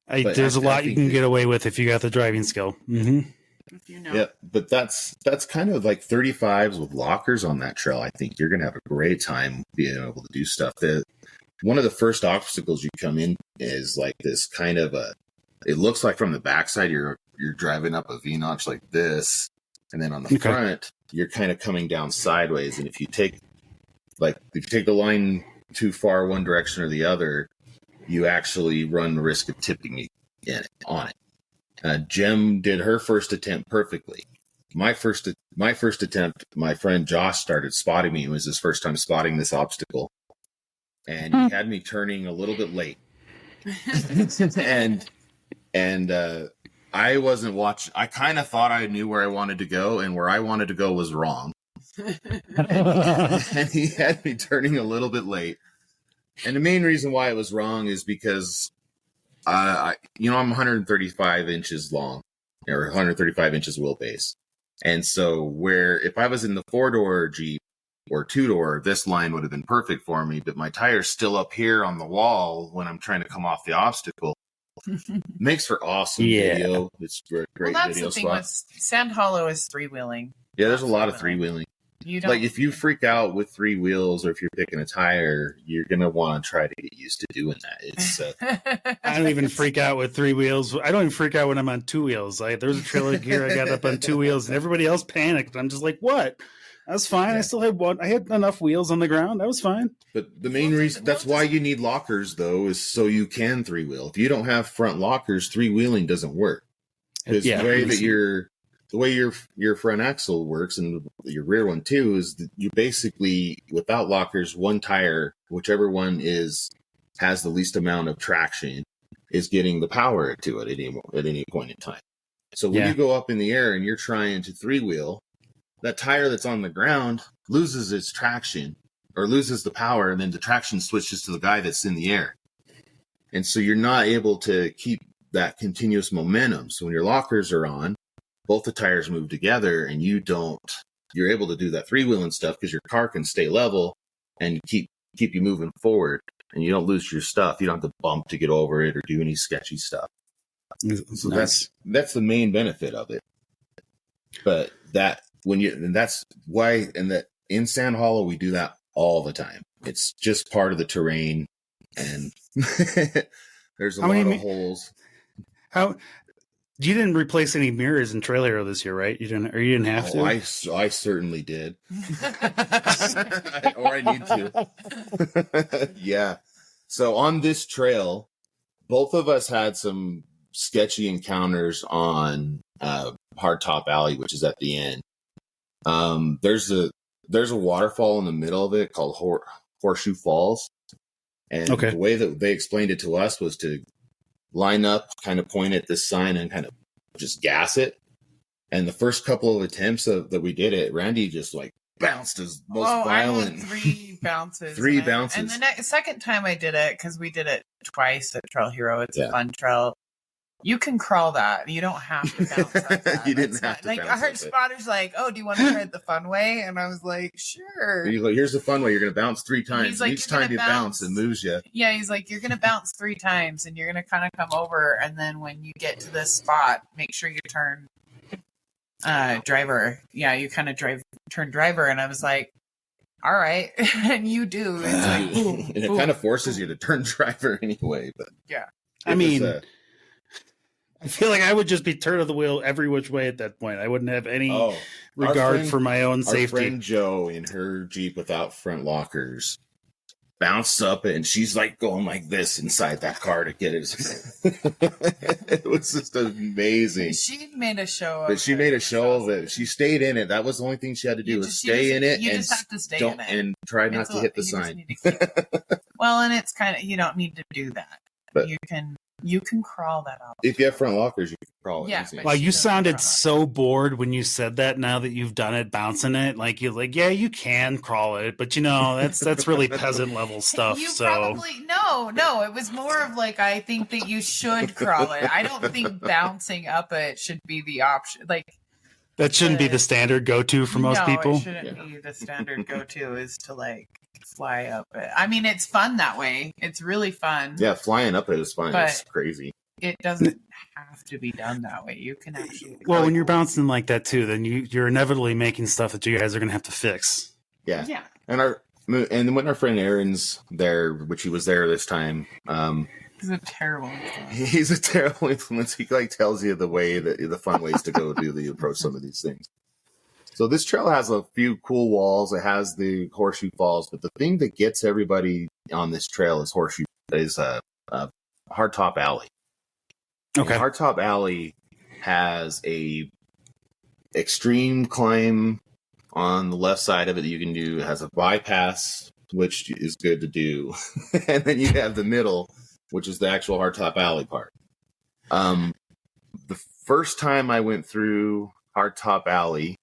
There's a lot you can get away with if you got the driving skill. Mm-hmm.
If you know.
Yeah, but that's kind of like 35s with lockers on that trail. I think you're going to have a great time being able to do stuff. One of the first obstacles you come in is like this kind of it looks like from the backside you're driving up a V-notch like this, and then on the front you're kind of coming down sideways. And if you take the line too far one direction or the other, you actually run the risk of tipping on it. Jem did her first attempt perfectly. My first attempt, my friend Josh started spotting me. It was his first time spotting this obstacle, and he had me turning a little bit late. and I wasn't watching. I kind of thought I knew where I wanted to go, and where I wanted to go was wrong. And he had me turning a little bit late. And the main reason why it was wrong is because I'm 135 inches long, or 135 inches wheelbase. And so where if I was in the 4-door Jeep or 2-door, this line would have been perfect for me, but my tire's still up here on the wall when I'm trying to come off the obstacle. Makes for awesome video. It's great
that's
video
the thing
spot.
with Sand Hollow is 3-wheeling.
Yeah, there's a lot of 3-wheeling.
You don't,
like if you freak out with 3 wheels, or if you're picking a tire, you're gonna want to try to get used to doing that. It's
I don't even freak out with 3 wheels. I don't even freak out when I'm on 2 wheels. Like there's a trailer here I got up on 2 wheels, and everybody else panicked. I'm just like, what? That's fine. Yeah. I still had one. I had enough wheels on the ground. That was fine.
But the main reason that's why you need lockers, though, is so you can 3-wheel. If you don't have front lockers, 3-wheeling doesn't work. Because the way your front axle works, and your rear one too, is that you basically, without lockers, one tire, whichever one has the least amount of traction, is getting the power to it at any point in time. So when you go up in the air and you're trying to 3-wheel, that tire that's on the ground loses its traction or loses the power, and then the traction switches to the guy that's in the air. And so you're not able to keep that continuous momentum. So when your lockers are on, both the tires move together, and you're able to do that 3-wheeling stuff because your car can stay level and keep you moving forward, and you don't lose your stuff. You don't have to bump to get over it or do any sketchy stuff. So
nice.
that's the main benefit of it. But that's why, and that in Sand Hollow, we do that all the time. It's just part of the terrain, and there's a lot of holes.
How you didn't replace any mirrors in Trail Hero this year, right? You didn't have to.
I certainly did, or I need to. Yeah. So on this trail, both of us had some sketchy encounters on Hardtop Alley, which is at the end. There's a waterfall in the middle of it called Horseshoe Falls. And the way that they explained it to us was to line up, kind of point at this sign and kind of just gas it. And the first couple of attempts that we did it, Randy just like bounced his most violent.
I had 3 bounces.
3 bounces.
And the second time I did it, because we did it twice at Trail Hero, it's a fun trail. You can crawl that. You don't have to bounce up that.
You didn't have to bounce
I heard spotters like, oh, do you want to try it the fun way? And I was like, sure.
He's like, here's the fun way. You're going to bounce 3 times.
Like,
each time you bounce, it moves you.
Yeah, he's like, you're going to bounce 3 times, and you're going to kind of come over, and then when you get to this spot, make sure you turn driver. Yeah, you kind of turn driver. And I was like, all right. And you do. It's like, boom,
and it kind of forces you to turn driver anyway. But
yeah.
I feel like I would just be turn of the wheel every which way at that point. I wouldn't have any regard for my own safety.
Our friend Joe in her Jeep without front lockers bounced up, and she's like going like this inside that car to get it. It was just amazing.
She made a show of
it. But she made a show of it. She stayed in it. That was the only thing she had to do was stay in it.
You just have to stay in it.
And try not to hit the sign.
Well, and it's kind of, you don't need to do that. But you can You can crawl that out.
If you have front lockers, you can crawl it.
Yeah,
easy.
but
Wow,
she
you
doesn't
sounded
crawl.
so bored when you said that. Now that you've done it, bouncing it, like you're like, yeah, you can crawl it, but that's really peasant level stuff.
You
So
probably no. It was more of like, I think that you should crawl it. I don't think bouncing up it should be the option. Like,
that shouldn't be the standard go-to for most
no,
people.
it shouldn't be the standard go-to. Is to like fly up it. I mean, it's fun that way. It's really fun.
Yeah, flying up it is fun.
But
It's crazy.
it doesn't have to be done that way. You can actually.
Well, when you're bouncing like that too, then you're inevitably making stuff that you guys are going to have to fix.
Yeah.
Yeah.
And when our friend Aaron's there, which he was there this time,
He's a terrible influence.
he's a terrible influence. He like tells you the fun ways to go do the approach some of these things. So this trail has a few cool walls. It has the horseshoe falls, but the thing that gets everybody on this trail is a hardtop alley.
Okay.
And hardtop alley has a extreme climb on the left side of it that you can do. It has a bypass, which is good to do, and then you have the middle, which is the actual hardtop alley part. The first time I went through hardtop alley,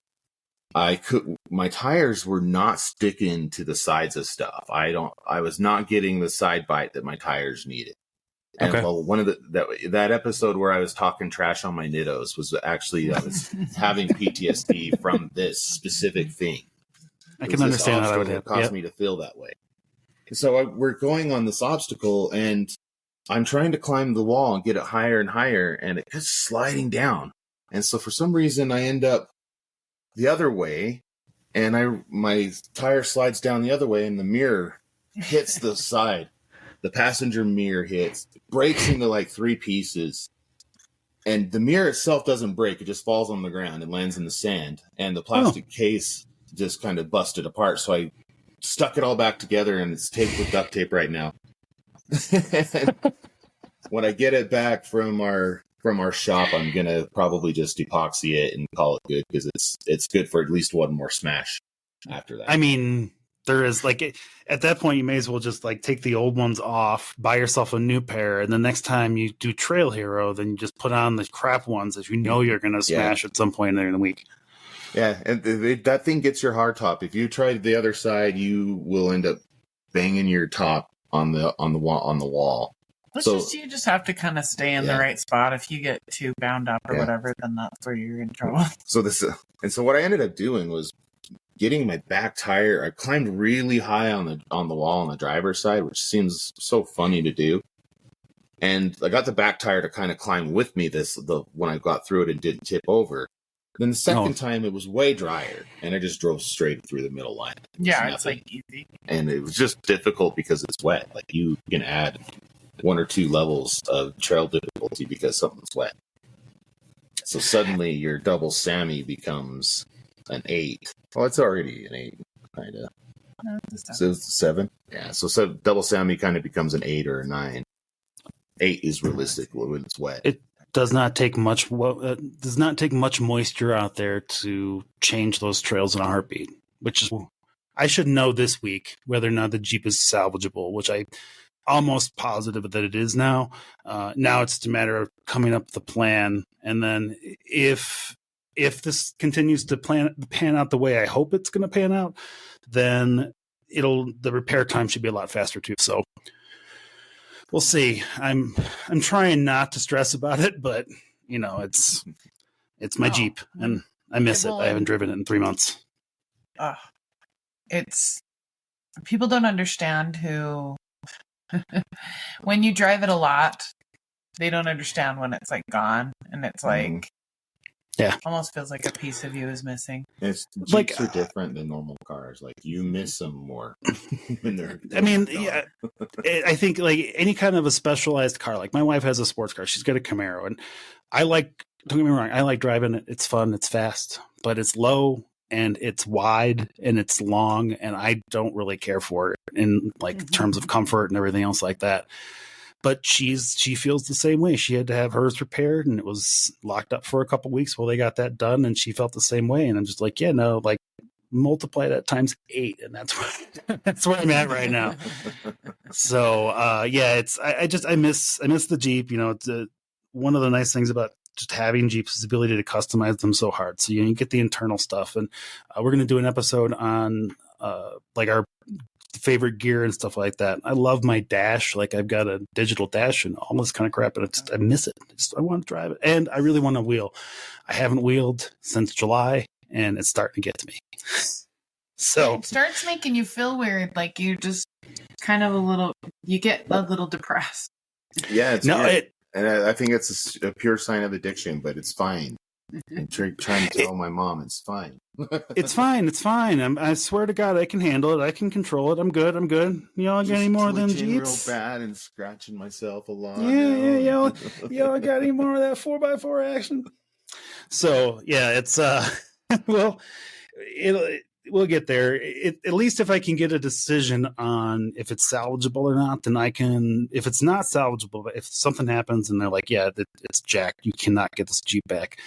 my tires were not sticking to the sides of stuff. I was not getting the side bite that my tires needed. And
Okay.
well, one of that episode where I was talking trash on my Nittos was actually I was having PTSD from this specific thing.
I can understand how that would
It
happen.
caused
Yep.
me to feel that way. So we're going on this obstacle, and I'm trying to climb the wall and get it higher and higher, and it keeps sliding down. And so for some reason, I end up the other way, and my tire slides down the other way, and the mirror hits the side. The passenger mirror hits, breaks into like 3 pieces, and the mirror itself doesn't break. It just falls on the ground and lands in the sand, and the plastic case just kind of busted apart. So I stuck it all back together, and it's taped with duct tape right now. When I get it back from our shop, I'm gonna probably just epoxy it and call it good, because it's good for at least one more smash after that.
I mean, there is at that point, you may as well just like take the old ones off, buy yourself a new pair, and the next time you do Trail Hero, then you just put on the crap ones that you know you're going to smash at some point in the week.
Yeah, and that thing gets your hard top. If you try the other side, you will end up banging your top on the wall.
You just have to kind of stay in the right spot. If you get too bound up or whatever, then that's where you're in trouble.
So what I ended up doing was getting my back tire. I climbed really high on the wall on the driver's side, which seems so funny to do. And I got the back tire to kind of climb with me when I got through it and didn't tip over. Then the second time it was way drier, and I just drove straight through the middle line.
It's like easy.
And it was just difficult because it's wet. Like you can add 1 or 2 levels of trail difficulty because something's wet. So suddenly your double Sammy becomes an 8. Well, it's already an 8, kind of.
No, it's a
So it's a 7. Yeah. So double Sammy kind of becomes an 8 or a 9. 8 is realistic when it's wet.
It does not take much moisture out there to change those trails in a heartbeat, which is, I should know this week whether or not the Jeep is salvageable, which I almost positive that it is now. Now it's just a matter of coming up with a plan, and then if this continues to pan out the way I hope it's going to pan out, then the repair time should be a lot faster too. So we'll see. I'm trying not to stress about it, but it's my Jeep, and I miss it. I haven't driven it in 3 months.
It's people don't understand who. When you drive it a lot, they don't understand when it's like gone, and it's like, almost feels like a piece of you is missing.
Jeeps are different than normal cars. Like you miss them more when they're.
I mean, I think like any kind of a specialized car. Like my wife has a sports car; she's got a Camaro, and don't get me wrong, I like driving it. It's fun, it's fast, but it's low and it's wide and it's long, and I don't really care for it in terms of comfort and everything else like that. But she feels the same way. She had to have hers repaired, and it was locked up for a couple of weeks while they got that done, and she felt the same way. And I'm just like, multiply that times 8, and that's where I'm at right now. So I miss the Jeep. It's one of the nice things about just having Jeeps is the ability to customize them so hard. So you get the internal stuff, and we're going to do an episode on like our favorite gear and stuff like that. I love my dash. Like I've got a digital dash and all this kind of crap, and I miss it. I want to drive it, and I really want to wheel. I haven't wheeled since July, and it's starting to get to me. So
it starts making you feel weird, like you just kind of you get a little depressed.
Yeah, it's weird. And I think it's a pure sign of addiction, but it's fine. I'm trying to tell my mom it's fine.
It's fine. It's fine. I swear to God, I can handle it. I can control it. I'm good. Y'all got any more of them Jeeps?
Real bad and scratching myself a lot.
Yeah. Y'all got any more of that 4x4 action? So yeah, it's well, we'll get there. At least if I can get a decision on if it's salvageable or not, then I can. If it's not salvageable, if something happens and they're like, yeah, it's jacked, you cannot get this Jeep back,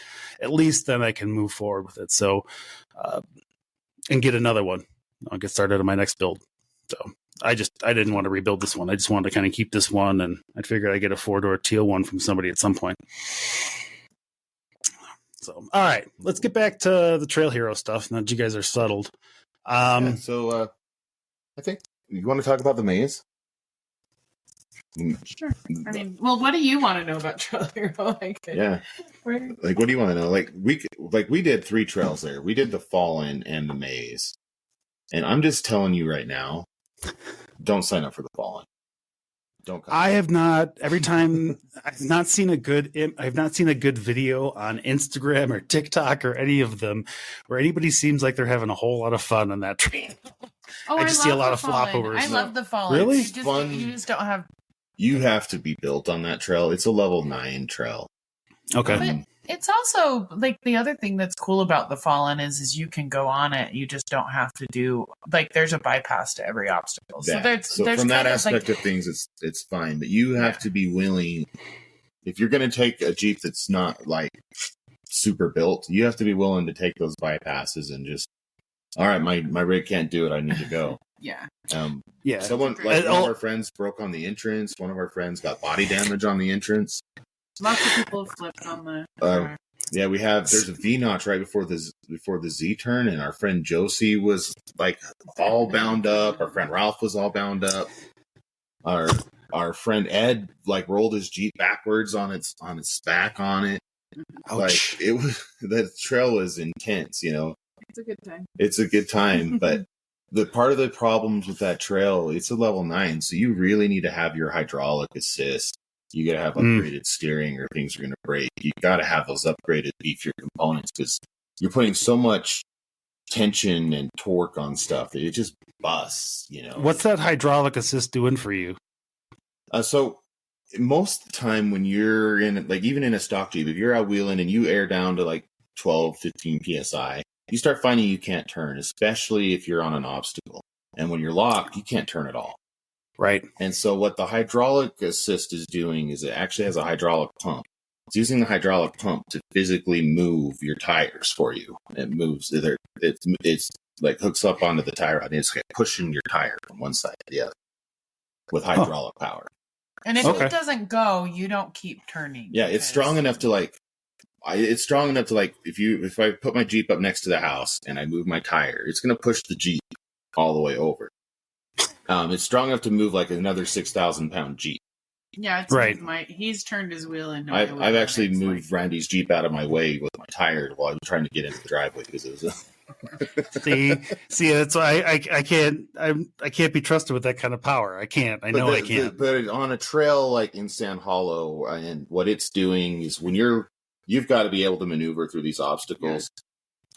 at least then I can move forward with it. So, and get another one. I'll get started on my next build. So I didn't want to rebuild this one. I just wanted to kind of keep this one, and I figured I'd get a 4-door teal one from somebody at some point. So, all right, let's get back to the Trail Hero stuff now that you guys are settled.
So I think you want to talk about the maze?
Sure. I mean, well, what do you want to know about Trail Hero? What do
you want to know? We did 3 trails there. We did the Fallen and the maze. And I'm just telling you right now, don't sign up for the Fallen. Don't come.
I have not. Every time I've not seen a good video on Instagram or TikTok or any of them where anybody seems like they're having a whole lot of fun on that trail.
Oh,
I just see a lot of flopovers.
I love the Fallen.
Really?
You just don't have.
You have to be built on that trail. It's a level 9 trail.
Okay.
But it's also like the other thing that's cool about the Fallen is you can go on it. You just don't have to do there's a bypass to every obstacle.
So
there's
from that aspect of things, it's fine. But you have to be willing. If you're going to take a Jeep that's not like super built, you have to be willing to take those bypasses and just, all right, my rig can't do it. I need to go.
Yeah.
Someone one of our friends broke on the entrance. One of our friends got body damage on the entrance.
Lots of people have flipped on the.
There's a V notch right before the Z turn, and our friend Josie was like all bound up. Our friend Ralph was all bound up. Our friend Ed like rolled his Jeep backwards on its back on it.
Ouch.
Like the trail was intense,
It's a good time.
It's a good time, but the part of the problems with that trail, it's a level 9, so you really need to have your hydraulic assist. You got to have upgraded steering or things are going to break. You got to have those upgraded beefier components because you're putting so much tension and torque on stuff that it just busts,
What's that hydraulic assist doing for you?
So most of the time when you're in, like even in a stock Jeep, if you're out wheeling and you air down to like 12, 15 PSI, you start finding you can't turn, especially if you're on an obstacle. And when you're locked, you can't turn at all.
Right.
And so what the hydraulic assist is doing is it actually has a hydraulic pump. It's using the hydraulic pump to physically move your tires for you. It moves. It's like hooks up onto the tire rod and it's like pushing your tire from one side to the other with hydraulic power.
And if it doesn't go, you don't keep turning.
Yeah, it's strong enough to if I put my Jeep up next to the house and I move my tire, it's going to push the Jeep all the way over. It's strong enough to move like another 6,000 pound Jeep.
Yeah, it's right. He's turned his wheel in.
I've actually moved Randy's Jeep out of my way with my tire while I was trying to get into the driveway because it was.
See, that's why I can't be trusted with that kind of power. I can't. I can't.
But on a trail like in Sand Hollow, and what it's doing is when you've got to be able to maneuver through these obstacles,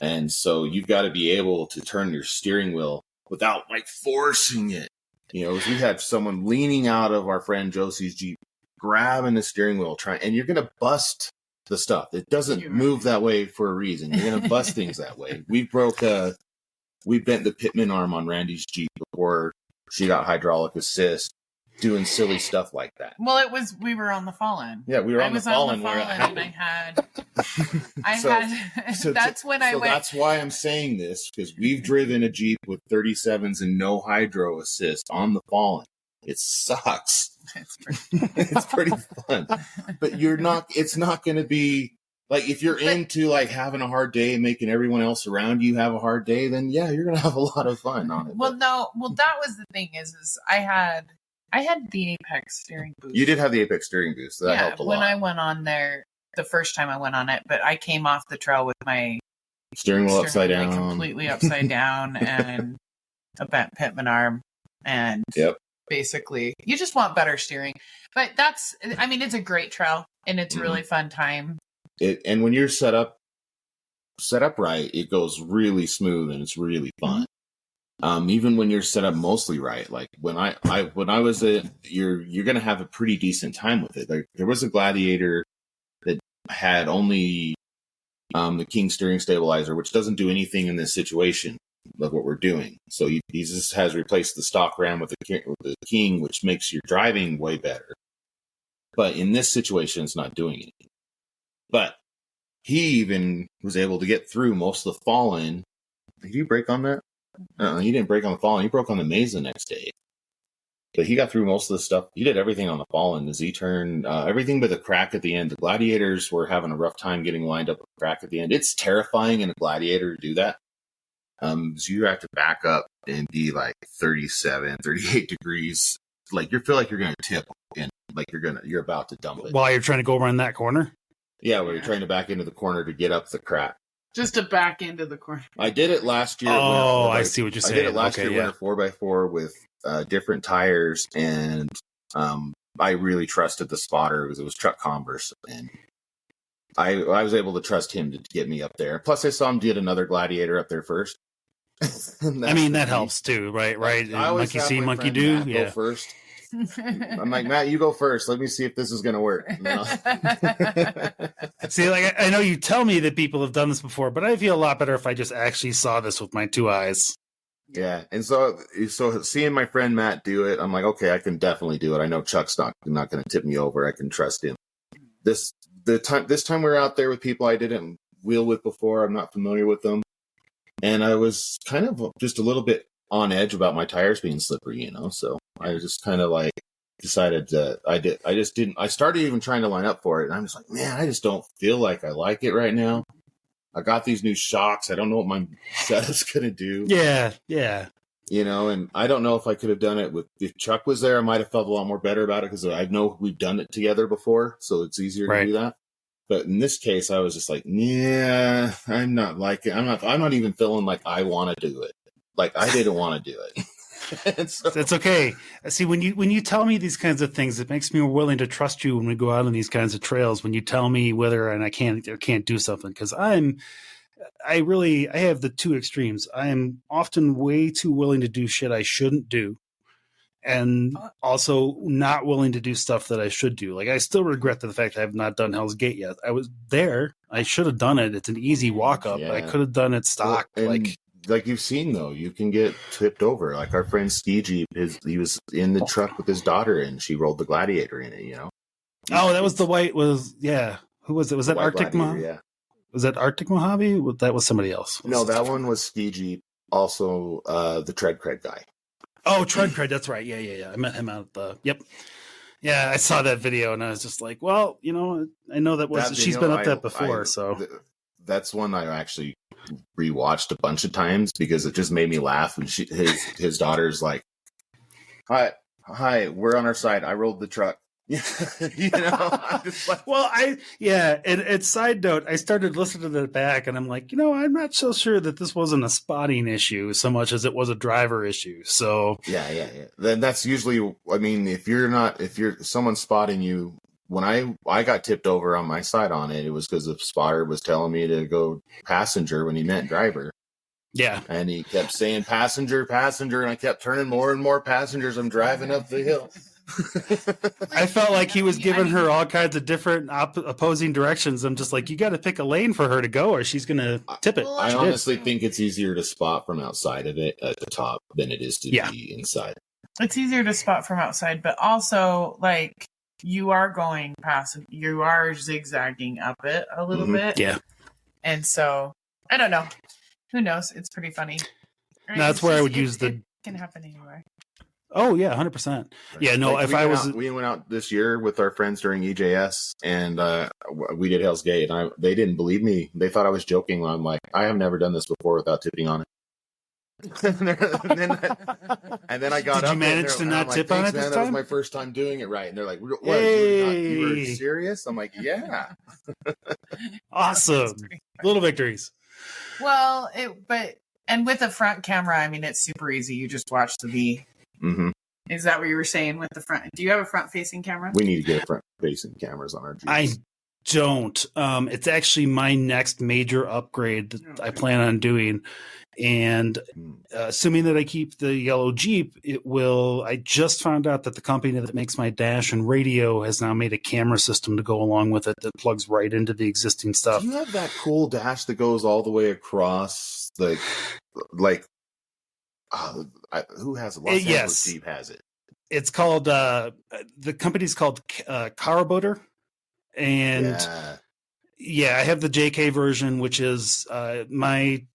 and so you've got to be able to turn your steering wheel without like forcing it. We had someone leaning out of our friend Josie's Jeep, grabbing the steering wheel, and you're going to bust the stuff. It doesn't move that way for a reason. You're going to bust things that way. We bent the pitman arm on Randy's Jeep before she got hydraulic assist. doing silly stuff like that.
Well, we were on the Fallen.
Yeah, we were on the Fallen.
And that's when I went.
That's why I'm saying this, because we've driven a Jeep with 37s and no hydro assist on the Fallen. It sucks. It's pretty fun. But it's not going to be like, if you're into like having a hard day and making everyone else around you have a hard day, then yeah, you're going to have a lot of fun on it.
Well, that was the thing is I had the Apex steering boost.
You did have the Apex steering boost. So that helped a lot.
When I went on there the first time I went on it, but I came off the trail with my
steering wheel upside down,
completely upside down, and a bent pitman arm, and basically you just want better steering. But it's a great trail and it's a really fun time.
And when you're set up right, it goes really smooth and it's really fun. Even when you're set up mostly right, like when I was you're gonna have a pretty decent time with it. Like there was a Gladiator that had only the King steering stabilizer, which doesn't do anything in this situation of what we're doing. So he just has replaced the stock Ram with the King, which makes your driving way better. But in this situation, it's not doing anything. But he even was able to get through most of the Fallen. Did you brake on that? He didn't brake on the Fallen. He broke on the Maze the next day. But he got through most of the stuff. He did everything on the Fallen. The Z-turn, everything but the crack at the end. The Gladiators were having a rough time getting lined up with the crack at the end. It's terrifying in a Gladiator to do that. So you have to back up and be like 37, 38 degrees. Like you feel like you're going to tip and like you're about to dump it.
While you're trying to go around that corner?
Yeah, where you're trying to back into the corner to get up the crack.
Just to back into the corner.
I did it last year.
I see what you're saying.
I did it last year winter 4x4 with different tires, and I really trusted the spotter because it was Truck Converse, and I was able to trust him to get me up there. Plus, I saw him get another Gladiator up there first.
That helps too, right? Monkey see, monkey do.
Matt go first. I'm like, Matt, you go first. Let me see if this is going to work. No.
See, like I know you tell me that people have done this before, but I feel a lot better if I just actually saw this with my two eyes.
Yeah, and so seeing my friend Matt do it, I'm like, okay, I can definitely do it. I know Chuck's not going to tip me over. I can trust him. This time we were out there with people I didn't wheel with before. I'm not familiar with them, and I was kind of just a little bit on edge about my tires being slippery, So I just kind of like decided that I started even trying to line up for it, and I'm just like, man, I just don't feel like I like it right now. I got these new shocks. I don't know what my setup's gonna do.
Yeah.
And I don't know if I could have done it if Chuck was there. I might have felt a lot more better about it because I know we've done it together before, so it's easier to do that. But in this case, I was just like, yeah, I'm not liking. I'm not even feeling like I want to do it. Like I didn't want to do it.
That's okay. See, when you tell me these kinds of things, it makes me more willing to trust you when we go out on these kinds of trails. When you tell me whether I can or can't do something, because I have the two extremes. I am often way too willing to do shit I shouldn't do, and also not willing to do stuff that I should do. Like I still regret the fact I have not done Hell's Gate yet. I was there. I should have done it. It's an easy walk up. Yeah. I could have done it stock.
Well, like you've seen though, you can get tipped over. Like our friend Ski Jeep, he was in the truck with his daughter, and she rolled the Gladiator in it.
That was the white. Who was it? Was that Arctic Mojave? Yeah. Was that Arctic Mojave? That was somebody else.
No, that one was Ski Jeep. Also, the Tread Cred guy.
Oh, Tread Cred. That's right. Yeah. I met him out at the. Yep. Yeah, I saw that video, and I was just like, well, I know she's been up that before, so.
That's one I actually rewatched a bunch of times because it just made me laugh. And his daughter's like, hi, we're on our side. I rolled the truck. I'm just like,
well, and side note, I started listening to the back and I'm like, I'm not so sure that this wasn't a spotting issue so much as it was a driver issue. So
yeah. Then that's usually, if someone's spotting you. When I got tipped over on my side on it, it was because the spotter was telling me to go passenger when he meant driver.
Yeah.
And he kept saying passenger, and I kept turning more and more passengers. I'm driving up the hill.
I felt like he was giving her all kinds of different opposing directions. I'm just like, you got to pick a lane for her to go or she's going to tip it.
I honestly think it's easier to spot from outside of it at the top than it is to be inside.
It's easier to spot from outside, but also like you are going past, you are zigzagging up it a little bit.
Yeah.
And so I don't know. Who knows? It's pretty funny.
No, that's where I would use
it can happen anywhere.
Oh yeah, 100%. Yeah, no.
Like
we
went out this year with our friends during EJS, and we did Hell's Gate, and they didn't believe me. They thought I was joking. I'm like, I have never done this before without tipping on it. and then I got
Did
up.
You manage to not tip on it this time?
That was my first time doing it right. And they're like, "What?
Hey.
You were serious?" I'm like, "Yeah."
Awesome. Little victories.
Well, and with a front camera, I mean, it's super easy. You just watch the V.
Mm-hmm.
Is that what you were saying with the front? Do you have a front-facing camera?
We need to get front-facing cameras on our Jeeps.
I don't. It's actually my next major upgrade that I plan on doing. And assuming that I keep the yellow Jeep, I just found out that the company that makes my dash and radio has now made a camera system to go along with it that plugs right into the existing stuff.
Do you have that cool dash that goes all the way across who has it? Los Angeles Jeep has it.
It's called the company's called Caraboter, and yeah, I have the JK version, which is my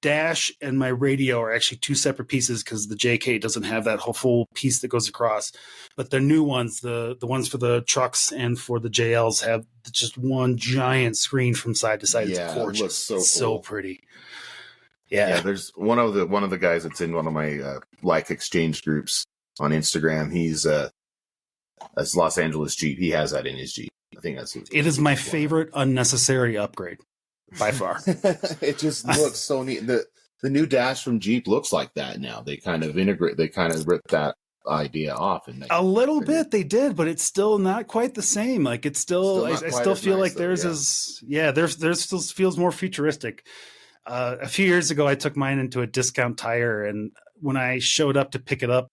dash and my radio are actually two separate pieces because the JK doesn't have that whole full piece that goes across. But the new ones, the ones for the trucks and for the JLs, have just one giant screen from side to side.
Yeah,
it's gorgeous.
It looks so cool.
So pretty. Yeah,
there's one of the guys that's in one of my like exchange groups on Instagram. He's that's Los Angeles Jeep. He has that in his Jeep. I think that's
it. Is my favorite unnecessary upgrade by far.
It just looks so neat. The new dash from Jeep looks like that now. They kind of ripped that idea off and
a little bit they did, but it's still not quite the same. Like it's still I still feel like theirs still feels more futuristic. A few years ago, I took mine into a discount tire, and when I showed up to pick it up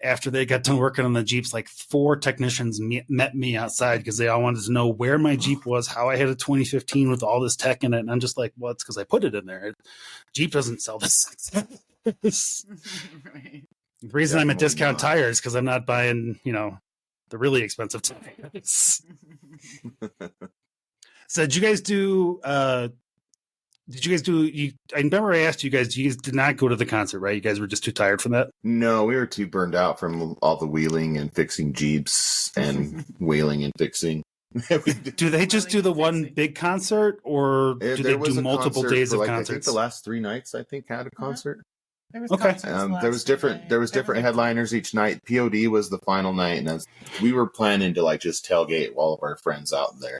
after they got done working on the Jeeps, like 4 technicians met me outside because they all wanted to know where my Jeep was, how I had a 2015 with all this tech in it. And I'm just like, well, it's because I put it in there. Jeep doesn't sell this. Right. The reason I'm at discount tires because I'm not buying, the really expensive tires. So did you guys do I remember I asked you guys did not go to the concert, right? You guys were just too tired from that?
No, we were too burned out from all the wheeling and fixing Jeeps and wheeling and fixing.
Do they just do the one big concert, or do they do multiple days of concerts?
I think the last 3 nights, had a concert.
There was
okay.
There was different headliners each night. POD was the final night, and we were planning to just tailgate all of our friends out there.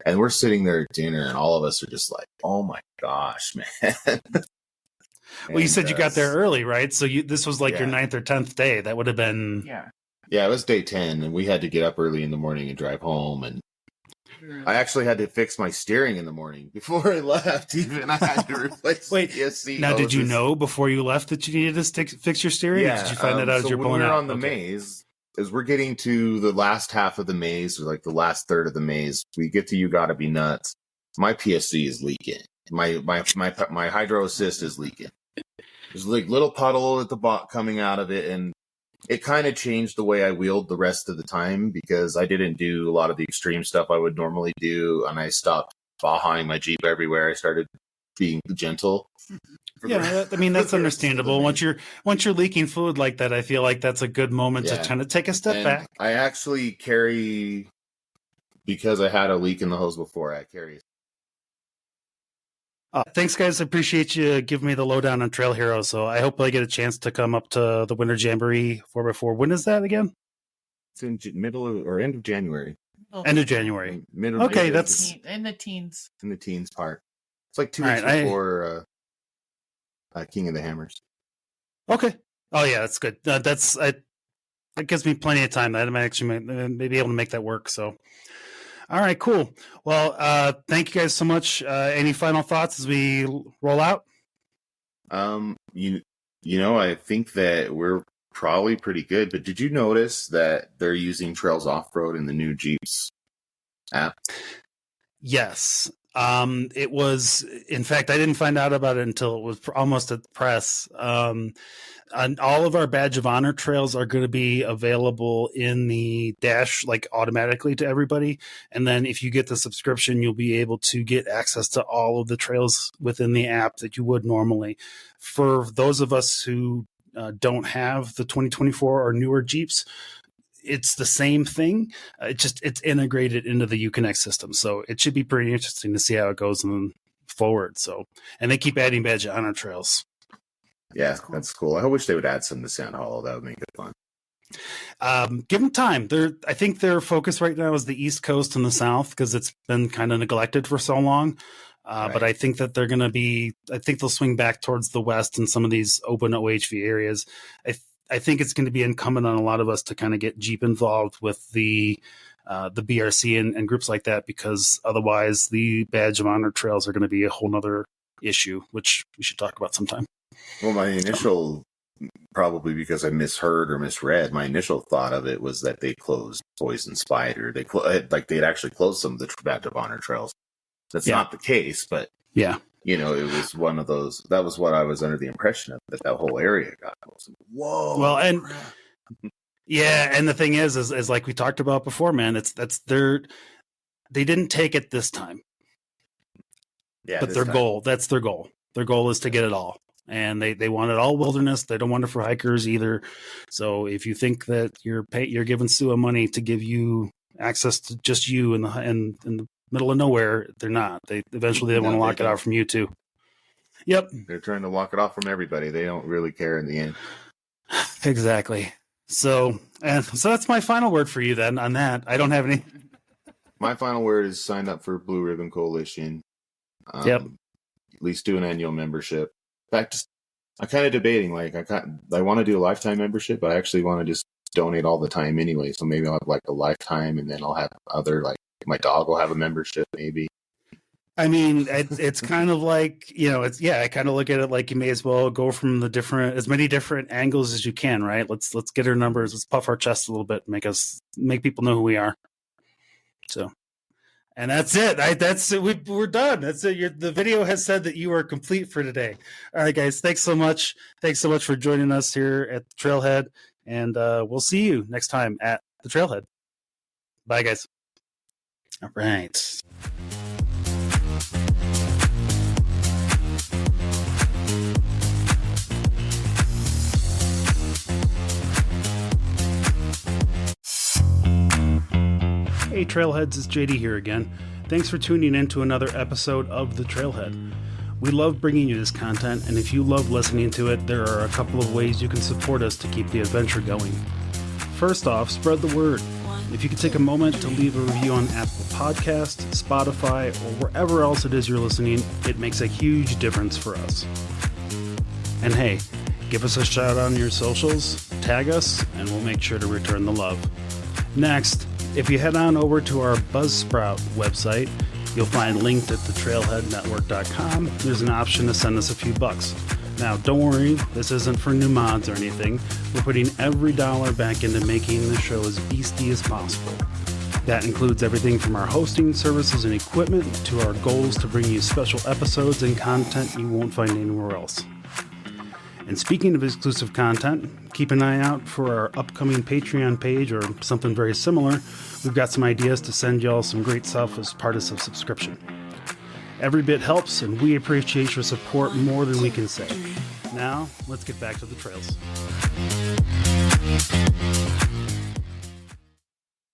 And we're sitting there at dinner, and all of us are just like, "Oh my gosh, man!"
Well, you said you got there early, right? So this was your 9th or 10th day. That would have been
it was day 10, and we had to get up early in the morning and drive home. And I actually had to fix my steering in the morning before I left. Even I had to replace.
Wait,
ESC
now did you know before you left that you needed to fix your steering?
Yeah,
Or did you find that out as you're pulling out?
When we were on the maze. As we're getting to the last half of the maze, or the last third of the maze, we get to You Gotta Be Nuts. My PSC is leaking. My hydro assist is leaking. There's little puddle at the bottom coming out of it, and it kind of changed the way I wheeled the rest of the time because I didn't do a lot of the extreme stuff I would normally do, and I stopped behind my Jeep everywhere. I started being gentle.
Yeah, I mean that's understandable. Once you're leaking fluid like that, I feel like that's a good moment to kind of take a step back.
I actually carry, because I had a leak in the hose before. I carry.
Thanks, guys. I appreciate you giving me the lowdown on Trail Hero. So I hope I get a chance to come up to the Winter Jamboree 4x4. When is that again?
It's in middle or end of January.
End of January.
Okay, that's in the teens.
In the teens part. It's like 2 weeks before. King of the Hammers.
Okay. Oh yeah, that's good. That gives me plenty of time. I might actually be able to make that work. So, all right, cool. Well, thank you guys so much. Any final thoughts as we roll out?
I think that we're probably pretty good. But did you notice that they're using Trails Off-Road in the new Jeeps app?
Yes. It was, in fact, I didn't find out about it until it was almost at the press. And all of our badge of honor trails are going to be available in the dash, like automatically to everybody. And then if you get the subscription, you'll be able to get access to all of the trails within the app that you would normally. For those of us who don't have the 2024 or newer Jeeps, it's the same thing. It's integrated into the Uconnect system. So it should be pretty interesting to see how it goes forward. So, and they keep adding badge of honor trails.
Yeah, that's cool. I wish they would add some to Sand Hollow. That would make it fun.
Give them time. I think their focus right now is the East Coast and the South because it's been kind of neglected for so long. Right. But I think that I think they'll swing back towards the West and some of these open OHV areas. I think it's going to be incumbent on a lot of us to kind of get Jeep involved with the BRC and groups like that, because otherwise the badge of honor trails are going to be a whole nother issue, which we should talk about sometime.
Well, my initial, probably because I misheard or misread, my initial thought of it was that they closed Poison Spider. They'd actually closed some of the badge of honor trails. That's not the case, but
yeah,
it was one of those. That was what I was under the impression of, that whole area got closed. Whoa!
Well, and yeah, and the thing is like we talked about before, man. They didn't take it this time.
Yeah,
but their goal. That's their goal. Their goal is to get it all. And they want it all wilderness. They don't want it for hikers either. So if you think that you're giving SUA money to give you access to just you in the middle of nowhere, they're not. They eventually want to lock it out from you too. Yep.
They're trying to lock it off from everybody. They don't really care in the end.
Exactly. So that's my final word for you then on that. I don't have any.
My final word is sign up for Blue Ribbon Coalition.
Yep.
At least do an annual membership. In fact, I'm kind of debating. Like, I want to do a lifetime membership, but I actually want to just donate all the time anyway. So maybe I'll have like a lifetime, and then I'll have other, like my dog will have a membership maybe.
I mean, it's kind of like, I kind of look at it like you may as well go from as many different angles as you can, right? Let's get our numbers. Let's puff our chest a little bit, make people know who we are. So. And that's it. We're done. That's it. The video has said that you are complete for today. All right, guys. Thanks so much. Thanks so much for joining us here at the Trailhead. And we'll see you next time at the Trailhead. Bye, guys. All right. Hey Trailheads, it's JD here again. Thanks for tuning in to another episode of The Trailhead. We love bringing you this content, and if you love listening to it, there are a couple of ways you can support us to keep the adventure going. First off, spread the word. If you could take a moment to leave a review on Apple Podcasts, Spotify, or wherever else it is you're listening, it makes a huge difference for us. And hey, give us a shout out on your socials, tag us, and we'll make sure to return the love. Next, if you head on over to our Buzzsprout website, you'll find linked at thetrailheadnetwork.com. There's an option to send us a few bucks. Now, don't worry, this isn't for new mods or anything. We're putting every dollar back into making the show as beastie as possible. That includes everything from our hosting services and equipment to our goals to bring you special episodes and content you won't find anywhere else. And speaking of exclusive content, keep an eye out for our upcoming Patreon page or something very similar. We've got some ideas to send y'all some great stuff as part of some subscription. Every bit helps, and we appreciate your support more than we can say. Now, let's get back to the trails.